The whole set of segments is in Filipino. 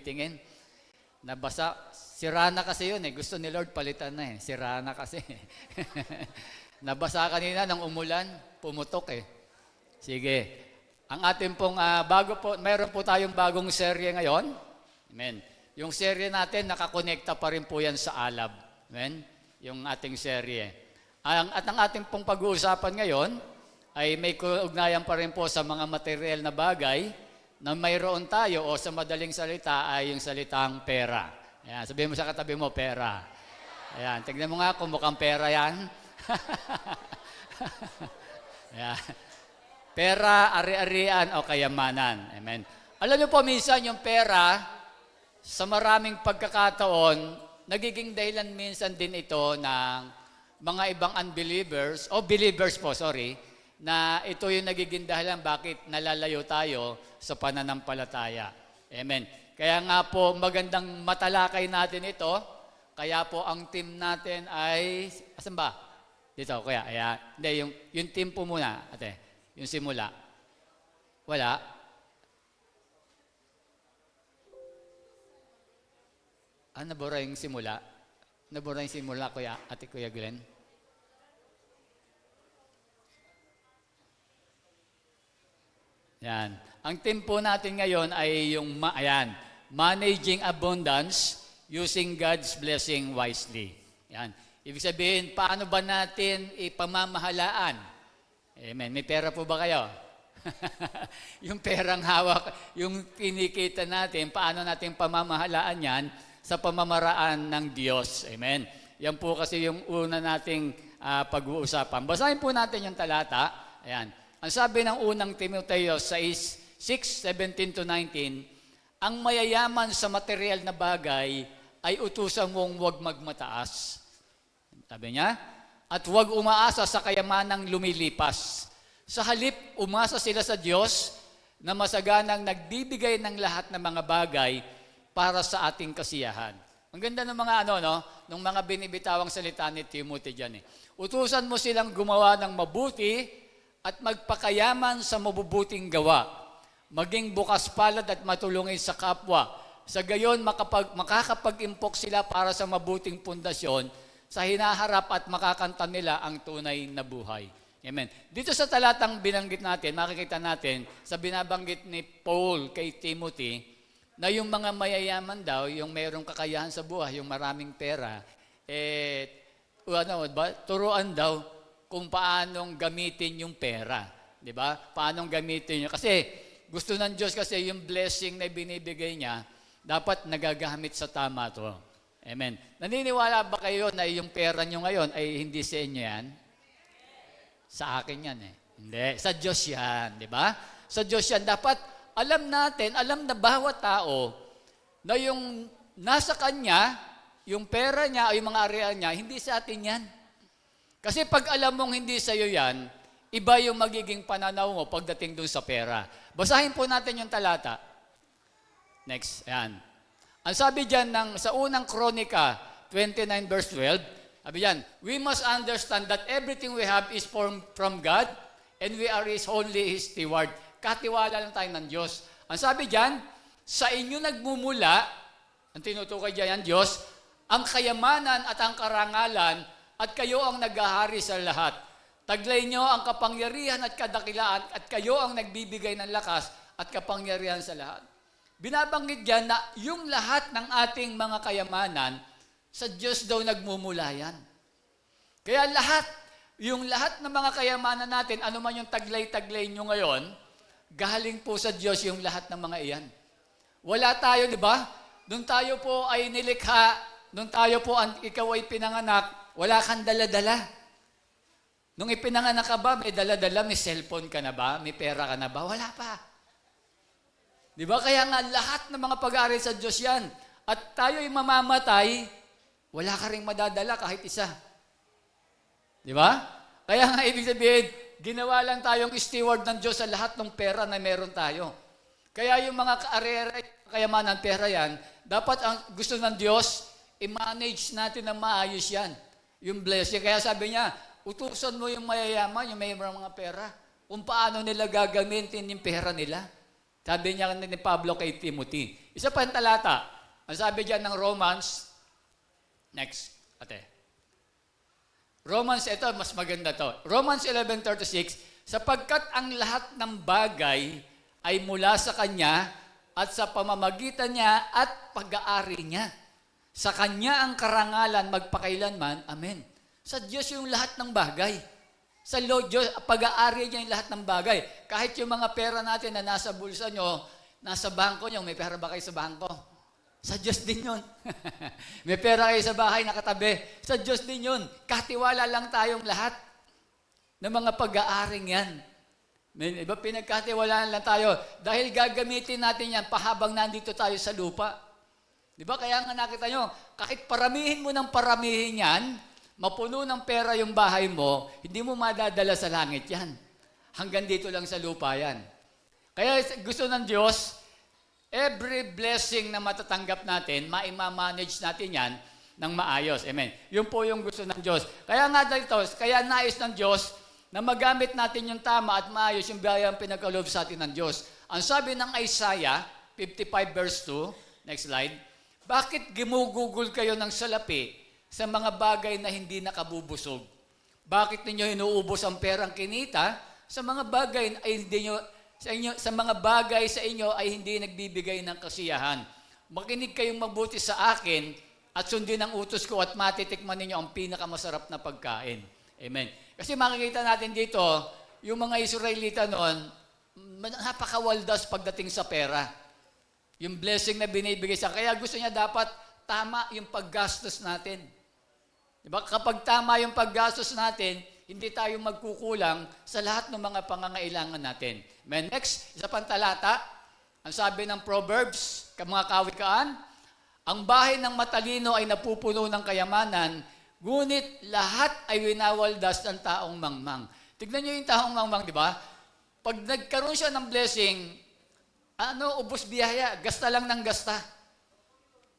tingin. Nabasa. Sira na kasi yun eh. Gusto ni Lord palitan na eh. Sira na kasi. Nabasa kanina ng umulan. Pumutok eh. Sige. Ang ating pong mayroon po tayong bagong serye ngayon. Amen. Yung serye natin, nakakonekta pa rin po yan sa alab. Amen. Yung ating serye. At ang ating pong pag-uusapan ngayon ay may kaugnayan pa rin po sa mga material na bagay na mayroon tayo o sa madaling salita ay yung salitang pera. Ayan, sabihin mo sa katabi mo, pera. Ayan, tignan mo nga kung mukhang pera yan. Ayan. Pera, ari-arian o kayamanan. Amen. Alam niyo po, minsan yung pera, sa maraming pagkakataon, nagiging dahilan minsan din ito ng mga ibang unbelievers, o believers po, sorry, na ito yung nagiging dahilan bakit nalalayo tayo sa pananampalataya. Amen. Kaya nga po, magandang matalakay natin ito. Kaya po, ang team natin ay, asan ba? Dito, kaya, ayan. Hindi, yung team po muna, ate. Yung simula. Wala. Nabura yung simula. Nabura yung simula, Kuya Glenn. Yan. Ang team po natin ngayon ay yung, Managing Abundance Using God's Blessing Wisely. Yan. Ibig sabihin, paano ba natin ipamamahalaan? Amen. May pera po ba kayo? Yung perang hawak, yung kinikita natin, paano natin pamamahalaan yan sa pamamaraan ng Diyos. Amen. Yan po kasi yung una nating pag-uusapan. Basahin po natin yung talata. Ayan. Ang sabi ng unang Timoteo 6:17-19, ang mayayaman sa material na bagay ay utusan mong huwag magmataas. Sabi niya, at huwag umaasa sa kayamanang lumilipas. Sa halip, umasa sila sa Diyos na masaganang nagbibigay ng lahat ng mga bagay para sa ating kasiyahan. Ang ganda ng mga ng mga binibitawang salita ni Timothy dyan eh. Utusan mo silang gumawa ng mabuti at magpakayaman sa mabubuting gawa. Maging bukas palad at matulungin sa kapwa. Sa gayon, makakapag-impok sila para sa mabuting pundasyon sa hinaharap at makakanta nila ang tunay na buhay. Amen. Dito sa talatang binanggit natin, makikita natin sa binabanggit ni Paul kay Timothy na yung mga mayayaman daw, yung mayroong kakayahan sa buhay, yung maraming pera, turuan daw kung paanong gamitin yung pera. Di ba? Paanong gamitin nyo. Kasi gusto ng Diyos kasi yung blessing na binibigay niya, dapat nagagamit sa tama to. Amen. Naniniwala ba kayo na yung pera nyo ngayon ay hindi sa inyo yan? Sa akin yan eh. Hindi. Sa Diyos yan. Di ba? Sa Diyos yan. Dapat alam na bawat tao na yung nasa kanya, yung pera niya o yung mga area niya, hindi sa atin yan. Kasi pag alam mong hindi sa'yo yan, iba yung magiging pananaw mo pagdating dun sa pera. Basahin po natin yung talata. Next, ayan. Ang sabi dyan sa unang Kronika 29 verse 12, sabi dyan, we must understand that everything we have is from God and we are only His steward. Katiwala lang tayo ng Diyos. Ang sabi dyan, sa inyo nagmumula, ang tinutukoy dyan ang Diyos, ang kayamanan at ang karangalan at kayo ang naghahari sa lahat. Taglay nyo ang kapangyarihan at kadakilaan at kayo ang nagbibigay ng lakas at kapangyarihan sa lahat. Binabanggit dyan na yung lahat ng ating mga kayamanan, sa Diyos daw nagmumula yan. Kaya yung lahat ng mga kayamanan natin, ano man yung taglay-taglay nyo ngayon, galing po sa Diyos yung lahat ng mga iyan. Wala tayo, di ba? Nung tayo po ay nilikha, nung tayo po, ikaw ay pinanganak, wala kang dala-dala. Nung ipinanganak ka ba, may dala-dala, may cellphone ka na ba? May pera ka na ba? Wala pa. Di ba? Kaya nga lahat ng mga pag-aaral sa Diyos yan. At tayo'y mamamatay, wala ka ring madadala kahit isa. Di ba? Kaya nga ibig sabihin, ginawa lang tayong steward ng Diyos sa lahat ng pera na meron tayo. Kaya yung mga kayamanan, pera yan, dapat ang gusto ng Diyos, i-manage natin na maayos yan. Yung blessing. Kaya sabi niya, utusan mo yung mayayaman, yung may mga pera, kung paano nila gagamitin yung pera nila. Sabi niya ni Pablo kay Timothy. Isa pa yung talata. Ang sabi diyan ng Romans, next, ate. Romans, ito, mas maganda to. Romans 11:36, sapagkat ang lahat ng bagay ay mula sa Kanya at sa pamamagitan niya at pag-aari niya. Sa Kanya ang karangalan magpakailanman. Amen. Sa Diyos yung lahat ng bagay. Sa Lord Diyos, pag-aari niya yung lahat ng bagay. Kahit yung mga pera natin na nasa bulsa nyo, nasa bangko nyo, may pera ba kayo sa bangko? Sa Diyos din yun. May pera kayo sa bahay nakatabi. Sa Diyos din yun. Katiwala lang tayong lahat ng mga pag-aaring yan. Iba, pinagkatiwalaan lang tayo. Dahil gagamitin natin yan pahabang nandito tayo sa lupa. Di ba? Kaya nga nakita nyo, kahit paramihin mo ng paramihin yan, mapuno ng pera yung bahay mo, hindi mo madadala sa langit yan. Hanggang dito lang sa lupa yan. Kaya gusto ng Diyos, every blessing na matatanggap natin, ma-manage natin yan ng maayos. Amen. Yun po yung gusto ng Diyos. Kaya nga dito, kaya nais ng Diyos na magamit natin yung tama at maayos yung biyayang pinagkaloob sa atin ng Diyos. Ang sabi ng Isaiah 55 verse 2, next slide, bakit gumugugol kayo ng salapi sa mga bagay na hindi nakabubusog? Bakit ninyo inuubos ang perang kinita sa mga bagay ay hindi nyo sa mga bagay sa inyo ay hindi nagbibigay ng kasiyahan? Makinig kayong mabuti sa akin at sundin ang utos ko at matitikman ninyo ang pinakamasarap na pagkain. Amen. Kasi makikita natin dito, yung mga Israelita noon, napakawaldas pagdating sa pera. Yung blessing na binibigay sa kaya gusto niya dapat tama yung paggastos natin. Diba? Kapag tama yung paggastos natin, hindi tayo magkukulang sa lahat ng mga pangangailangan natin. Amen. Next, isa pang talata. Ang sabi ng Proverbs, mga kawikaan, ang bahay ng matalino ay napupuno ng kayamanan, ngunit lahat ay winawaldas ng taong mangmang. Tignan niyo yung taong mangmang, di ba? Pag nagkaroon siya ng blessing, ubos biyaya, gasta lang ng gasta.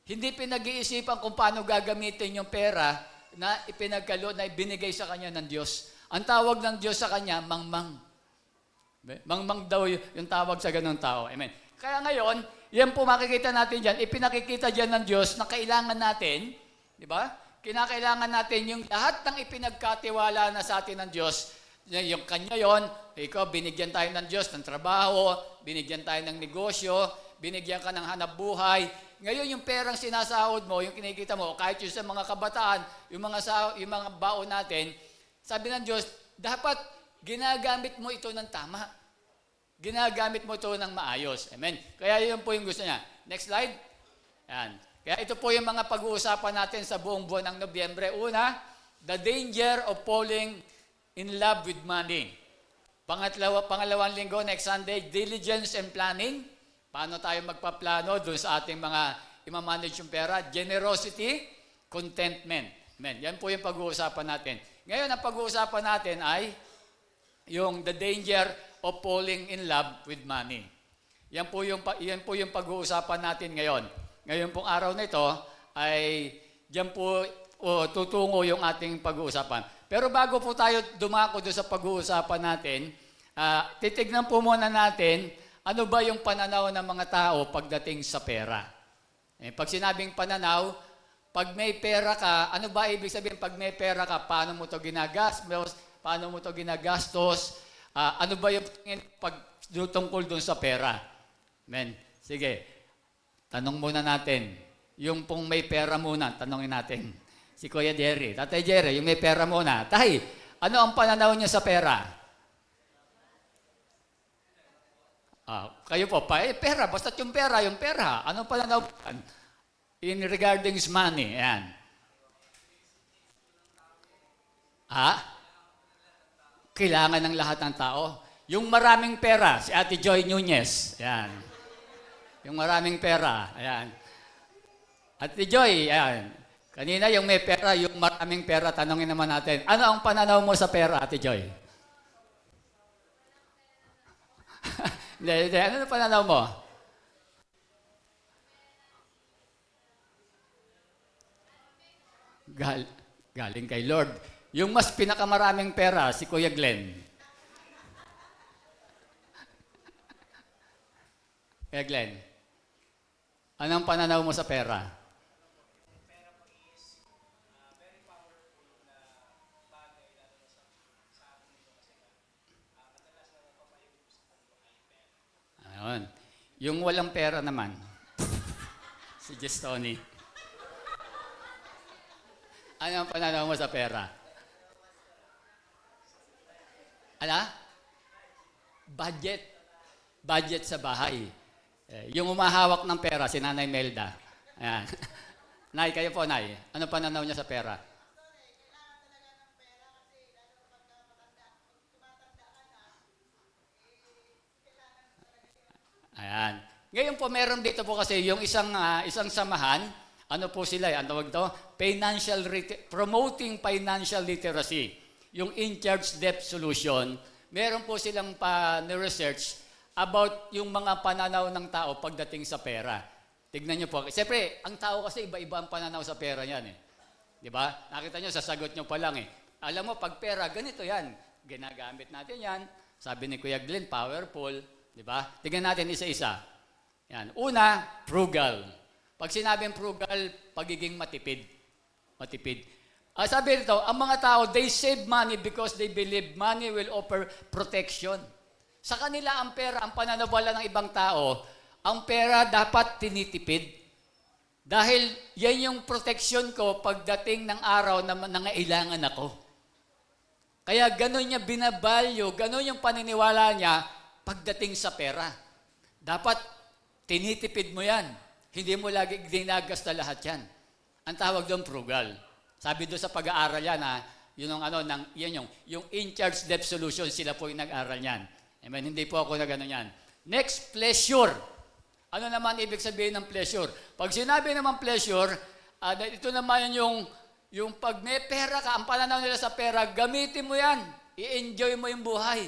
Hindi pinag-iisipan kung paano gagamitin yung pera na ipinagkaloob, na ibinigay sa kanya ng Diyos. Ang tawag ng Diyos sa kanya, mangmang. Mangmang daw yung tawag sa ganung tao. Amen. Kaya ngayon, yan po makikita natin dyan, ipinakikita dyan ng Diyos na kailangan natin, di ba? Kinakailangan natin yung lahat ng ipinagkatiwala na sa atin ng Diyos, yung kanya yon, ikaw, binigyan tayo ng Diyos ng trabaho, binigyan tayo ng negosyo, binigyan ka ng hanap buhay. Ngayon, yung perang sinasahod mo, yung kinikita mo, kahit yung sa mga kabataan, yung mga baon natin, sabi ng Diyos, dapat ginagamit mo ito ng tama. Ginagamit mo ito ng maayos. Amen. Kaya yun po yung gusto niya. Next slide. Yan. Kaya ito po yung mga pag-uusapan natin sa buong buwan ng Nobyembre. Una, the danger of falling in love with money. Pangalawang linggo, next Sunday, diligence and planning. Paano tayo magpaplano dun sa ating mga imamanage yung pera. Generosity, contentment. Amen. Yan po yung pag-uusapan natin. Ngayon, ang pag-uusapan natin ay yung the danger of falling in love with money. Yan po yung pag-uusapan natin ngayon. Ngayon pong araw na ito ay diyan po tutungo yung ating pag-uusapan. Pero bago po tayo dumako doon sa pag-uusapan natin, titignan po muna natin ano ba yung pananaw ng mga tao pagdating sa pera. Pag sinabing pananaw, pag may pera ka, ano ba ibig sabihin pag may pera ka? Paano mo to ginagastos? Paano mo to ginagastos? Ano ba yung pag tungkol doon sa pera? Amen. Sige. Tanong muna natin. Yung pong may pera muna, tanongin natin. Si Kuya Jerry. Tatay Jerry, yung may pera muna. Tay, ano ang pananaw niya sa pera? Kayo po, pera. Basta't yung pera. Anong pananaw? In regarding money. Yan. Kailangan ng lahat ng tao. Yung maraming pera, si Ate Joy Nunez. Yan. Yung maraming pera. Ayan. Ate Joy, ayan. Kanina yung may pera, yung maraming pera, tanongin naman natin. Ano ang pananaw mo sa pera, Ate Joy? Hindi. Ano ang pananaw mo? Galing kay Lord. Yung mas pinakamaraming pera, si Kuya Glenn. Kaya Glenn, anong pananaw mo sa pera? Ayun. Yung walang pera naman, si Jess Tony. Ano ang pananaw mo sa pera? Ala? Budget. Budget sa bahay. Yung umahawak ng pera, si Nanay Melda. Ayan. Nay, kayo po, Nay. Ano pananaw niya sa pera? Ayan. Ngayon po, meron dito po kasi yung isang samahan, ano po sila, ano tawag ito? Promoting financial literacy. Yung In-Charge Debt Solution, meron po silang pa-research about yung mga pananaw ng tao pagdating sa pera. Tignan niyo po. Siyempre, ang tao kasi iba-iba ang pananaw sa pera niyan eh. Di ba? Nakita niyo, sa sagot niyo pa lang eh. Alam mo, pag pera, ganito yan. Ginagamit natin yan. Sabi ni Kuya Glenn, powerful. Di ba? Tignan natin isa-isa. Yan. Una, frugal. Pag sinabing frugal, pagiging matipid. Matipid. Sabi nito, ang mga tao, they save money because they believe money will offer protection. Sa kanila, ang pera, ang pananawala ng ibang tao, ang pera dapat tinitipid. Dahil yan yung protection ko pagdating ng araw na nangailangan ako. Kaya gano'n niya binabalyo, gano'n yung paniniwala niya pagdating sa pera. Dapat tinitipid mo yan. Hindi mo lagi ginagasta lahat yan. Ang tawag doon frugal. Sabi doon sa pag-aaral yan, yung In-Charge Debt Solution, sila po yung nag-aaral yan. Amen. Hindi po ako nag-ano yan. Next, pleasure. Ano naman ibig sabihin ng pleasure? Pag sinabi naman pleasure, ito naman yung pag may pera ka, ang pananaw nila sa pera, gamitin mo yan. I-enjoy mo yung buhay.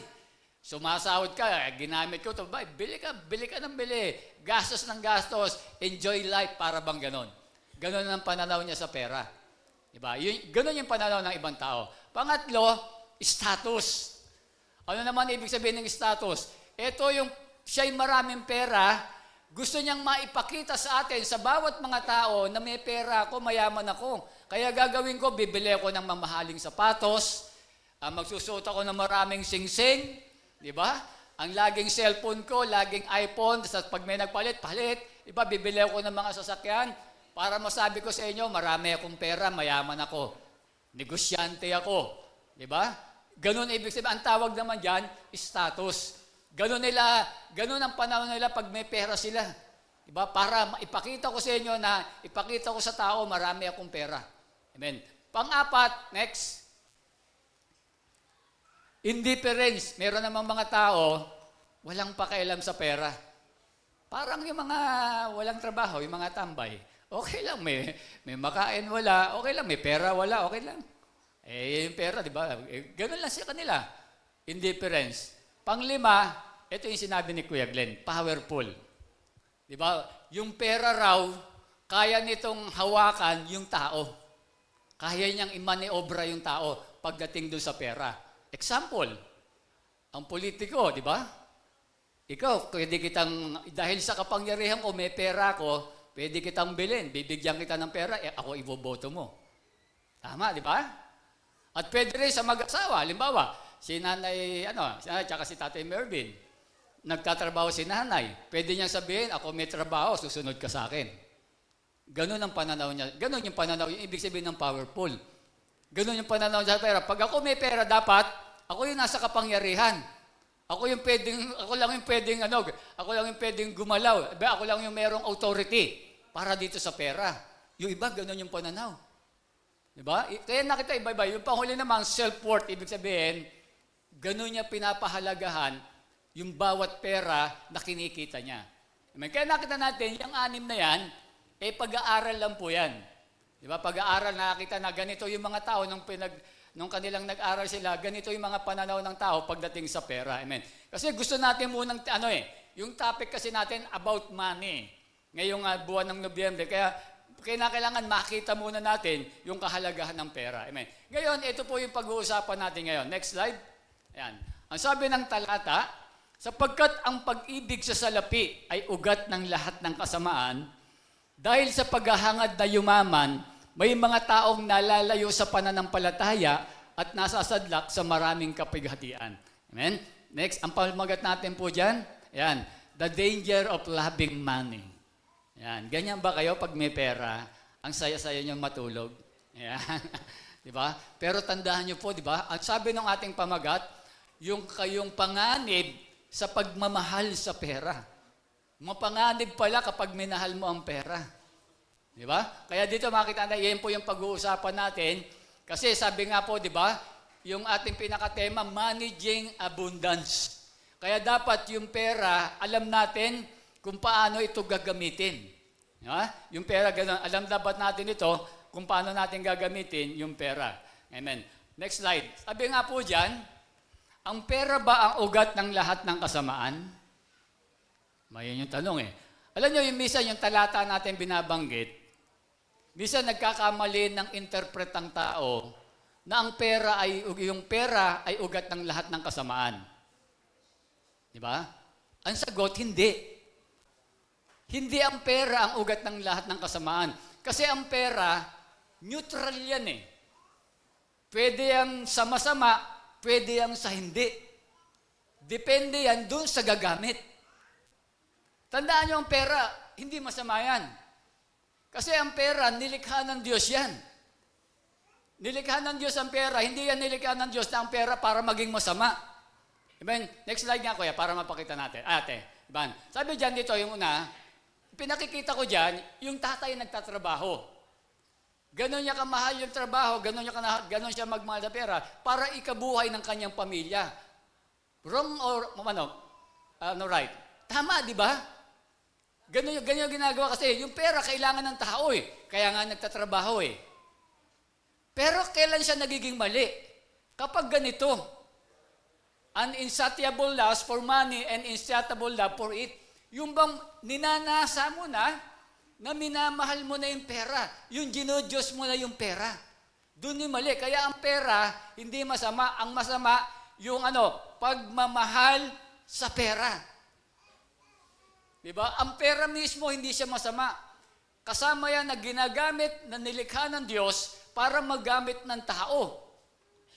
Sumasahod ka, ginamit ko ito, bili ka ng bili. Gastos ng gastos, enjoy life, para bang ganon. Ganon ang pananaw niya sa pera. Diba? Ganon yung pananaw ng ibang tao. Pangatlo, status. Ano naman ibig sabihin ng status? Ito yung siya'y maraming pera, gusto niyang maipakita sa atin, sa bawat mga tao, na may pera ako, mayaman ako. Kaya gagawin ko, bibili ako ng mamahaling sapatos, magsusuot ako ng maraming sing-sing, di ba? Ang laging cellphone ko, laging iPhone, pag may nagpalit, palit. Diba, bibili ako ng mga sasakyan para masabi ko sa inyo, marami akong pera, mayaman ako. Negosyante ako. Di ba? Ganun ibig sabihin. Ang tawag naman dyan, status. Ganun ang panahon nila pag may pera sila. Diba? Para ipakita ko sa inyo na, ipakita ko sa tao, marami akong pera. Amen. Pang-apat, next. Indifference. Meron namang mga tao, walang pakialam sa pera. Parang yung mga walang trabaho, yung mga tambay. Okay lang, may makain, wala. Okay lang, may pera, wala. Okay lang. Yung pera, di ba? Ganun lang sa kanila. Indifference. Panglima, ito yung sinabi ni Kuya Glenn, powerful. Di ba? Yung pera raw, kaya nitong hawakan yung tao. Kaya niyang imaniobra yung tao pagdating doon sa pera. Example, ang politiko, di ba? Ikaw, pwede kitang, dahil sa kapangyarihan ko, may pera ko, pwede kitang bilhin, bibigyan kita ng pera, ako iboboto mo. Tama, di ba? At pwede rin sa mag-asawa, halimbawa, si nanay, tsaka si Tatay Mervin, nagtatrabaho si nanay. Pwede niyang sabihin, ako may trabaho, susunod ka sa akin. Ganun ang pananaw niya. Ganun yung pananaw, yung ibig sabihin ng powerful. Ganun yung pananaw niya sa pera. Pag ako may pera, dapat, ako yung nasa kapangyarihan. Ako lang yung pwedeng gumalaw. Ako lang yung merong authority para dito sa pera. Yung iba, ganun yung pananaw. Diba? Kaya nakita iba-iba. Yung panghuli naman, self-worth, ibig sabihin, ganun niya pinapahalagahan yung bawat pera na kinikita niya. Kaya nakita natin, yung anim na yan, pag-aaral lang po yan. Diba? Pag-aaral, nakita na ganito yung mga tao nung kanilang nag-aral sila, ganito yung mga pananaw ng tao pagdating sa pera. Amen. Kasi gusto natin munang, yung topic kasi natin about money. Ngayong buwan ng Nobyembre. Kaya kailangan makita muna natin yung kahalagahan ng pera. Amen. Ngayon, ito po yung pag-uusapan natin ngayon. Next slide. Ayan. Ang sabi ng talata, Sapagkat ang pag-ibig sa salapi ay ugat ng lahat ng kasamaan, dahil sa paghahangad na yumaman, may mga taong nalalayo sa pananampalataya at nasasadlak sa maraming kapighatian. Amen? Next, ang pamagat natin po dyan, ayan, the danger of loving money. Ayan, ganyan ba kayo pag may pera? Ang saya-saya niyong matulog. Ayan. Di ba? Pero tandaan niyo po, di ba? Ang sabi ng ating pamagat, yung kayong panganib sa pagmamahal sa pera. Mapanganib pala kapag minahal mo ang pera. Di ba? Kaya dito makita natin, yan po yung pag-uusapan natin. Kasi sabi nga po, di ba, yung ating pinakatema, managing abundance. Kaya dapat yung pera, alam natin kung paano ito gagamitin. Di ba? Yung pera, ganun, alam dapat natin ito kung paano natin gagamitin yung pera. Amen. Next slide. Sabi nga po dyan, ang pera ba ang ugat ng lahat ng kasamaan? Mayan yung tanong eh. Alam nyo, yung minsan yung talata natin binabanggit, minsan nagkakamali ng interpret ang tao na yung pera ay ugat ng lahat ng kasamaan. Di ba? Ang sagot, hindi. Hindi ang pera ang ugat ng lahat ng kasamaan. Kasi ang pera, neutral yan eh. Pwede yang sa masama, pwede yang sa hindi. Depende yan dun sa gagamit. Tandaan nyo ang pera, hindi masama yan. Kasi ang pera, nilikha ng Diyos yan. Nilikha ng Diyos ang pera, hindi yan nilikha ng Diyos na ang pera para maging masama. Amen? Next slide nga kuya, para mapakita natin. Ate, Iban. Sabi dyan dito, yung una, pinakikita ko dyan, yung tatay nagtatrabaho. Ganon niya kamahal yung trabaho, ganon siya magmahal na pera para ikabuhay ng kanyang pamilya. Wrong or right? Tama, di ba? Ganon yung ginagawa kasi yung pera kailangan ng tao eh. Kaya nga nagtatrabaho eh. Pero kailan siya nagiging mali? Kapag ganito, an insatiable lust for money and insatiable love for it. Yung bang ninanasa mo na minamahal mo na yung pera. Yung ginodiyos mo na yung pera. Doon yung mali. Kaya ang pera, hindi masama. Ang masama, yung pagmamahal sa pera. Diba? Ang pera mismo, hindi siya masama. Kasama yan na ginagamit na nilikha ng Diyos para maggamit ng tao.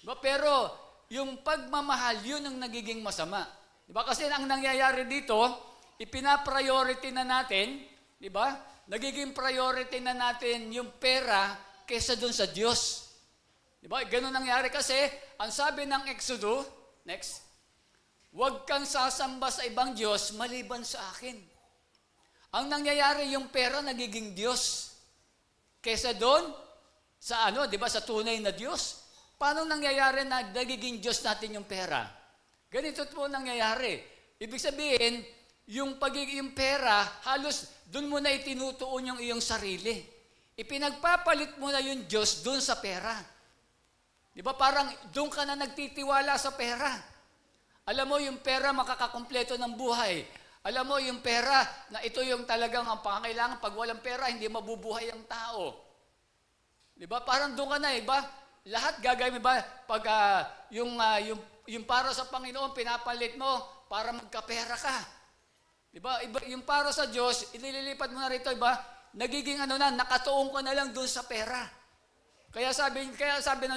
Diba? Pero, yung pagmamahal, yun ang nagiging masama. Diba? Kasi ang nangyayari dito, ipina-priority na natin, diba? Nagiging priority na natin yung pera kaysa dun sa Diyos. Diba? Ganun nangyari kasi, ang sabi ng Exodo, next, huwag kang sasamba sa ibang Diyos maliban sa akin. Ang nangyayari, yung pera nagiging Diyos. Kaysa doon, sa diba, sa tunay na Diyos. Paano nangyayari na nagiging Diyos natin yung pera? Ganito po nangyayari. Ibig sabihin, yung pagiging pera, halos doon mo na itinutuon yung iyong sarili. Ipinagpapalit mo na yung Diyos doon sa pera. Di ba parang doon ka na nagtitiwala sa pera. Alam mo yung pera makakakumpleto ng buhay. Alam mo yung pera na ito yung talagang ang pangangailangan. Pag walang pera, hindi mabubuhay ang tao. Di ba parang doon ka na ba? Lahat gagawin ba? Pag yung para sa Panginoon, pinapalit mo para magkapera ka. Diba? Yung para sa Diyos, ililipat mo na rito, iba? Nagiging nakatuong ka na lang dun sa pera. Kaya sabi ng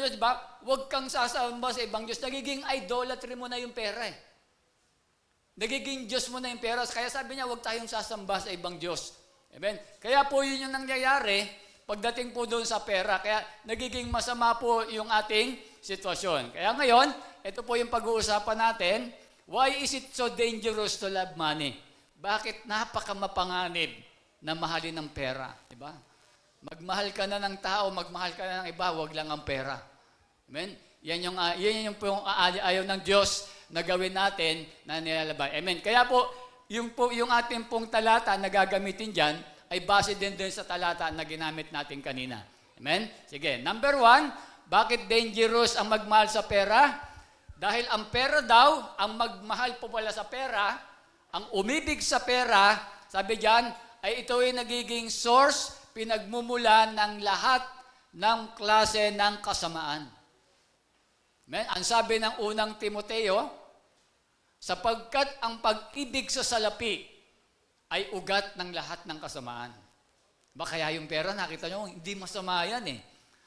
Diyos, diba? Huwag kang sasamba sa ibang Diyos. Nagiging idolatry mo na yung pera eh. Nagiging Diyos mo na yung pera. Kaya sabi niya, huwag tayong sasamba sa ibang Diyos. Amen? Kaya po yun yung nangyayari pagdating po doon sa pera. Kaya nagiging masama po yung ating sitwasyon. Kaya ngayon, ito po yung pag-uusapan natin. Why is it so dangerous to love money? Bakit napakamapanganib na mahalin ng pera? Diba? Magmahal ka na ng tao, magmahal ka na ng iba, wag lang ang pera. Amen? Yan yung ayaw ng Diyos na gawin natin na nilalabay. Amen? Kaya po, yung ating pong talata na gagamitin dyan, ay base din sa talata na ginamit natin kanina. Amen? Sige, number 1, bakit dangerous ang magmahal sa pera? Dahil ang pera daw, ang magmahal po pala sa pera, ang umibig sa pera, sabi diyan, ay ito ay nagiging source, pinagmumulan ng lahat ng klase ng kasamaan. Amen? Ang sabi ng unang Timoteo, Sapagkat ang pag-ibig sa salapi ay ugat ng lahat ng kasamaan. Ba kaya yung pera, nakita nyo, hindi masama yan eh.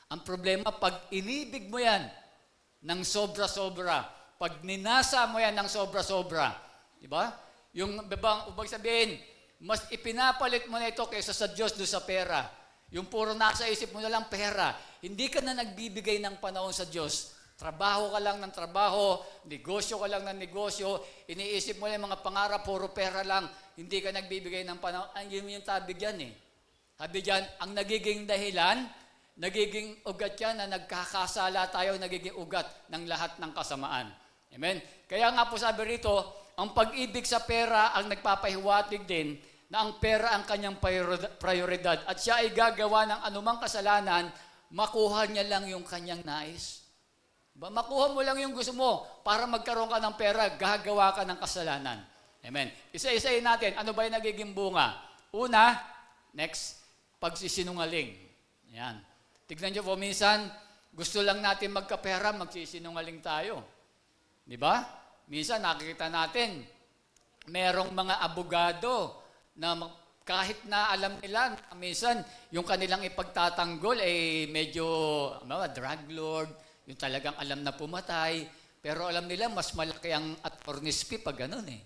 Ang problema, pag inibig mo yan ng sobra-sobra, pag ninasa mo yan ng sobra-sobra, di ba? Yung bang ubag sabihin, mas ipinapalit mo na ito kaysa sa Diyos do sa pera. Yung puro nasa isip mo na lang pera. Hindi ka na nagbibigay ng panahon sa Diyos. Trabaho ka lang ng trabaho, negosyo ka lang ng negosyo, iniisip mo lang mga pangarap, puro pera lang. Hindi ka nagbibigay ng panahon. Yun yung tabi dyan eh. Sabi dyan, ang nagiging dahilan, nagiging ugat yan na nagkakasala tayo, nagiging ugat ng lahat ng kasamaan. Amen? Kaya nga po sabi rito, ang pag-ibig sa pera ang nagpapahiwatig din na ang pera ang kanyang prioridad at siya ay gagawa ng anumang kasalanan, makuha niya lang yung kanyang nais. Makuha mo lang yung gusto mo para magkaroon ka ng pera, gagawa ka ng kasalanan. Amen. Isa-isayin natin, ano ba yung nagiging bunga? Una, next, pagsisinungaling. Ayan. Tignan nyo po, minsan, gusto lang natin magkapera, magsisinungaling tayo. Di ba? Minsan, nakikita natin, merong mga abogado na kahit na alam nila, minsan, yung kanilang ipagtatanggol ay medyo drug lord, yung talagang alam na pumatay, pero alam nila, mas malaki ang attorney's fee pag ganun eh.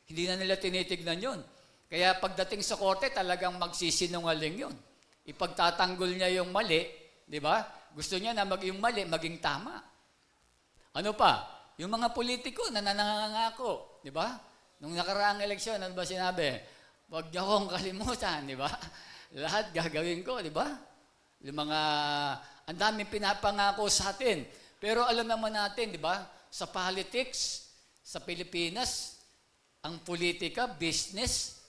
Hindi na nila tinitignan yun. Kaya pagdating sa korte, talagang magsisinungaling yun. Ipagtatanggol niya yung mali, di ba? Gusto niya na yung mali, maging tama. Ano pa? Yung mga politiko na nanangangako, di ba? Nung nakaraang eleksyon, ano ba sinabi? Huwag niyo akong kalimutan, di ba? Lahat gagawin ko, di ba? Yung mga, ang daming pinapangako sa atin. Pero alam naman natin, di ba? Sa politics, sa Pilipinas, ang politika, business.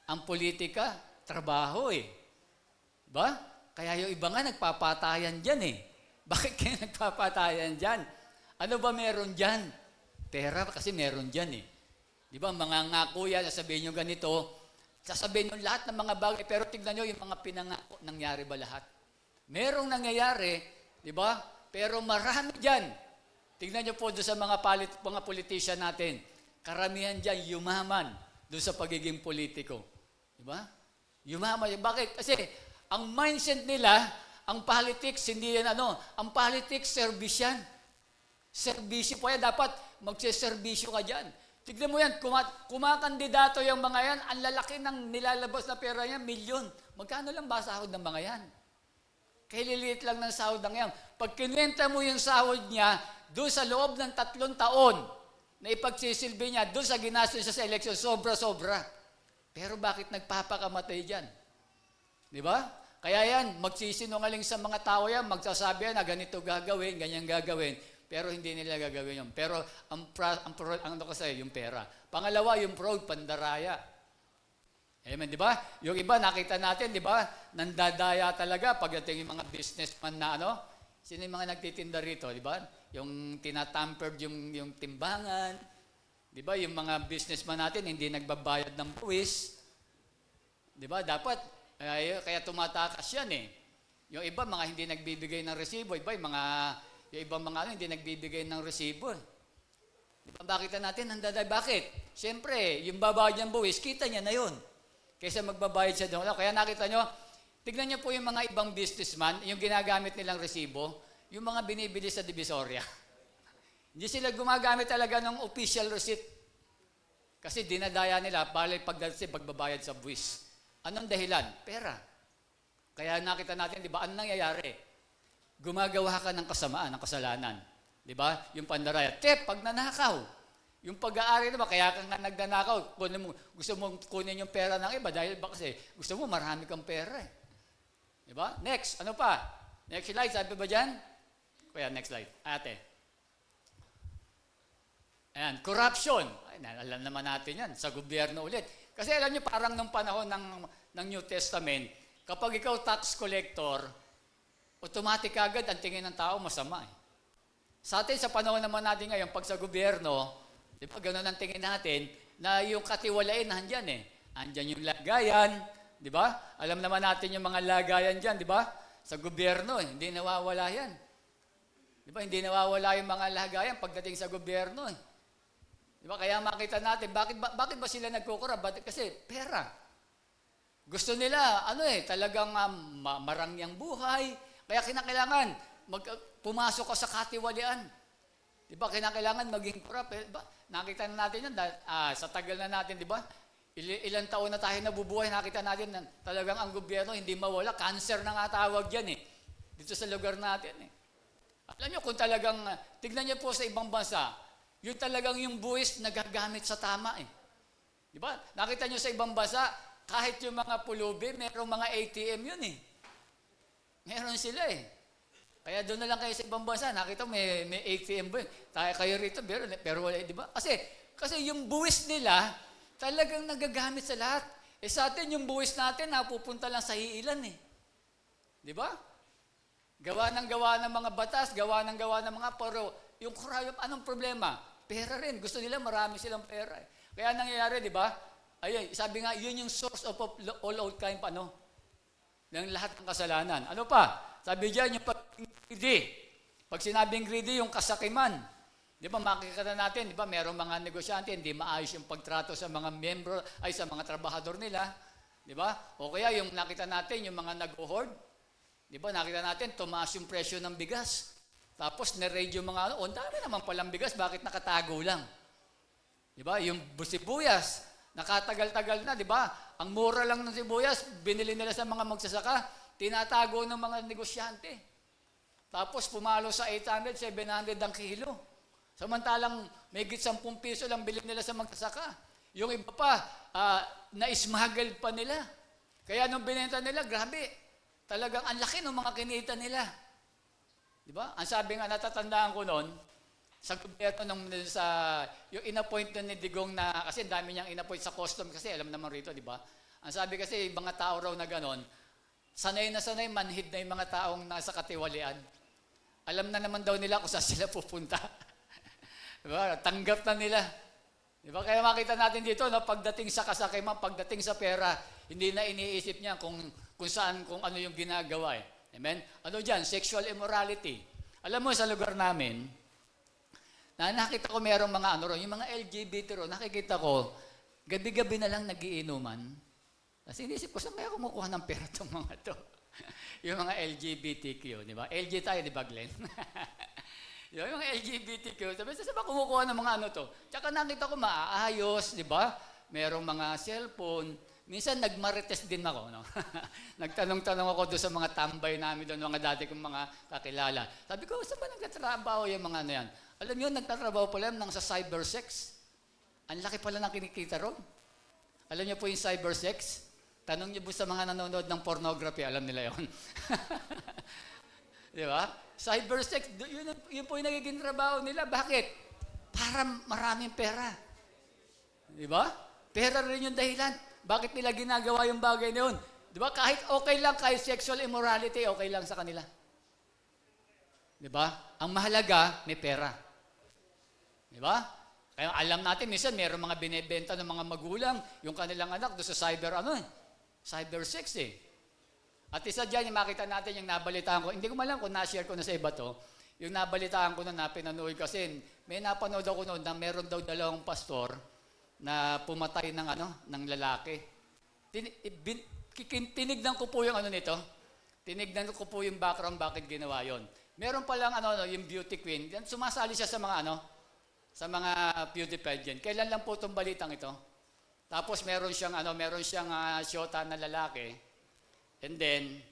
Ang politika, trabaho eh. Ba? Kaya yung iba nga nagpapatayan dyan eh. Bakit kayo nagpapatayan dyan? Ano ba meron dyan? Pera kasi meron dyan eh. Di ba? Mga ngako yan, sasabihin nyo ganito, sasabihin nyo lahat ng mga bagay, pero tignan nyo yung mga pinangako, nangyari ba lahat? Merong nangyayari, di ba? Pero marami dyan. Tignan nyo po doon sa mga politician natin. Karamihan dyan yumaman doon sa pagiging politiko. Di ba? Yumaman. Bakit? Kasi ang mindset nila, ang politics, hindi yan ang politics, service yan. Serbisyo po yan. Dapat magsiservisyo ka dyan. Tignan mo yan, kumakandidato yung mga yan, ang lalaki ng nilalabas na pera niya, milyon. Magkano lang ba sahod ng mga yan? Kaya liliit lang ng sahod ng yan. Pag kinwenta mo yung sahod niya, doon sa loob ng 3 taon, na ipagsisilbi niya, doon sa ginastos siya sa eleksyon, sobra-sobra. Pero bakit nagpapakamatay dyan? Di ba? Kaya yan, magsisinungaling sa mga tao yan, magsasabi yan na ganito gagawin, ganyan gagawin, pero hindi nila gagawin yun. Pero ang kasi, yung pera. Pangalawa, yung fraud, pandaraya. Amen, di ba? Yung iba, nakita natin, di ba? Nandadaya talaga pagdating yung mga businessman na sino yung mga nagtitinda rito, di ba? Yung tinatampered yung timbangan, di ba? Yung mga businessman natin, hindi nagbabayad ng buwis. Di ba? Dapat, kaya tumatakas yan eh. Yung iba, mga hindi nagbibigay ng resibo. Yung ibang mga hindi nagbibigay ng resibo. Di ba? Bakit natin nandadaya? Bakit? Siyempre, yung babayad ng buwis, kita niya na yun. Kaysa magbabayad siya doon. Kaya nakita nyo, tignan nyo po yung mga ibang businessman, yung ginagamit nilang resibo, yung mga binibili sa Divisoria. Hindi sila gumagamit talaga ng official receipt. Kasi dinadaya nila, bali pagbabayad sa buwis. Anong dahilan? Pera. Kaya nakita natin, di ba, anong nangyayari? Gumagawa ka ng kasamaan, ng kasalanan. Di ba? Yung pandaraya. Pag nanakaw. Yung pag-aari naman, kaya ka nga nagnanakaw, gusto mong kunin yung pera ng iba dahil kasi gusto mo marami kang pera eh. Di ba? Next, ano pa? Next slide, sabi ba dyan? Kaya next slide. Ate. Ayan, corruption. Ay, alam naman natin yan, sa gobyerno ulit. Kasi alam nyo, parang nung panahon ng New Testament, kapag ikaw tax collector, automatic agad ang tingin ng tao masama eh. Sa atin, sa panahon naman natin ngayon, pag sa gobyerno, di ba, gano'n ang tingin natin, na yung katiwalain, nandyan eh. Andyan yung lagayan, di ba? Alam naman natin yung mga lagayan dyan, di ba? Sa gobyerno, hindi nawawala yan. Di ba? Hindi nawawala yung mga lagayan pagdating sa gobyerno eh. Di ba? Kaya makita natin, bakit ba sila nagkukurap? Kasi pera. Gusto nila, talagang marangyang buhay. Kaya kinakailangan, pumasok ka sa katiwalian. Di ba? Kinakailangan maging kurap. Diba? Nakita na natin yan, sa tagal na natin, di ba? Ilang taon na tayo nabubuhay, nakita natin na talagang ang gobyerno hindi mawala. Cancer na nga tawag yan dito sa lugar natin Alam nyo, kung talagang, tignan nyo po sa ibang bansa, yung talagang yung buwis nagagamit sa tama Di ba? Nakita nyo sa ibang bansa, kahit yung mga pulubi, merong mga ATM yun Meron sila Kaya doon na lang kayo sa ibang bansa, nakita may ATM ba kayo rito, pero wala, di ba? Kasi yung buwis nila, talagang nagagamit sa lahat. Sa atin, yung buwis natin, napupunta lang sa hiilan Di ba? Gawa ng mga batas, gawa ng mga, pero yung korupsyon, anong problema? Pera rin. Gusto nila marami silang pera Kaya nangyayari, di ba? Ayun, sabi nga, yun yung source of all kind ng lahat ng kasalanan. Ano pa? Sabi diyan, yung greedy. Pag sinabing greedy, yung kasakiman. Di ba, makikita natin, di ba, merong mga negosyante, hindi maayos yung pagtrato sa mga sa mga trabahador nila. Di ba? O kaya yung nakita natin, yung mga nag-hoard. Di ba, nakita natin, tumaas yung presyo ng bigas. Tapos, na-raid yung mga, ang dami naman palang bigas, bakit nakatago lang? Di ba, yung sibuyas, nakatagal-tagal na, di ba? Ang mura lang ng sibuyas, binili nila sa mga magsasaka, tinatago ng mga negosyante. Tapos, pumalo sa 800, 700 ang kilo. Samantalang may higit 10 piso lang bilhin nila sa magsasaka. Yung iba pa, na-smuggle pa nila. Kaya nung binenta nila, grabe, talagang ang laki ng mga kinita nila. Di ba? Ang sabi nga, natatandaan ko noon, sa gobyerno yung in-appoint na ni Digong na, kasi dami niyang in-appoint sa custom, kasi alam naman rito, di ba? Ang sabi kasi, mga tao raw na ganon, sanay na sanay, manhid na yung mga taong nasa katiwalian. Alam na naman daw nila kung saan sila pupunta. Diba? Tanggap na nila. Diba? Kaya makita natin dito, pagdating sa kasakiman, pagdating sa pera, hindi na iniisip niya kung ano yung ginagawa Amen? Ano dyan? Sexual immorality. Alam mo, sa lugar namin, nakita ko merong mga yung mga LGBT nakikita ko, gabi-gabi na lang nagiinuman. Kasi inisip ko, saan kaya kumukuha ng pera itong mga to? Yung mga LGBTQ, di ba? LG tayo, di ba, Glenn? Yung mga LGBTQ, sabi ba kumukuha ng mga to? Tsaka nakita ko maayos, di ba? Merong mga cellphone. Minsan nagmarites din ako, no? Nagtanong-tanong ako doon sa mga tambay namin doon, mga dati kong mga kakilala. Sabi ko, saan ba nagtatrabaho yung mga yan? Alam niyo, nagtatrabaho pala nang sa cybersex. Ang laki pala ng kinikita ron. Alam niyo po yung cybersex? Tanong niyo po sa mga nanonood ng pornography, alam nila yon. Di ba? Cybersex, yun po yung nagiging trabaho nila. Bakit? Para maraming pera. Di ba? Pera rin yung dahilan. Bakit nila ginagawa yung bagay na yun? Di ba? Kahit okay lang, kahit sexual immorality, okay lang sa kanila. Di ba? Ang mahalaga, may pera. Di ba? Kaya alam natin, minsan mayroong mga binebenta ng mga magulang, yung kanilang anak doon sa cybersex At isa dyan, yung makita natin yung nabalitaan ko. Hindi ko malam kung na-share ko na sa iba to. Yung nabalitaan ko na pinanood kasi may napanood ako noon na meron daw 2 pastor na pumatay ng lalaki. Tinignan ko po yung nito. Tinignan ko po yung background bakit ginawa yon. Meron pa lang yung beauty queen. Sumasali siya sa mga sa mga beauty pageant. Kailan lang po itong balitang ito? Tapos meron siyang syota na lalaki. And then,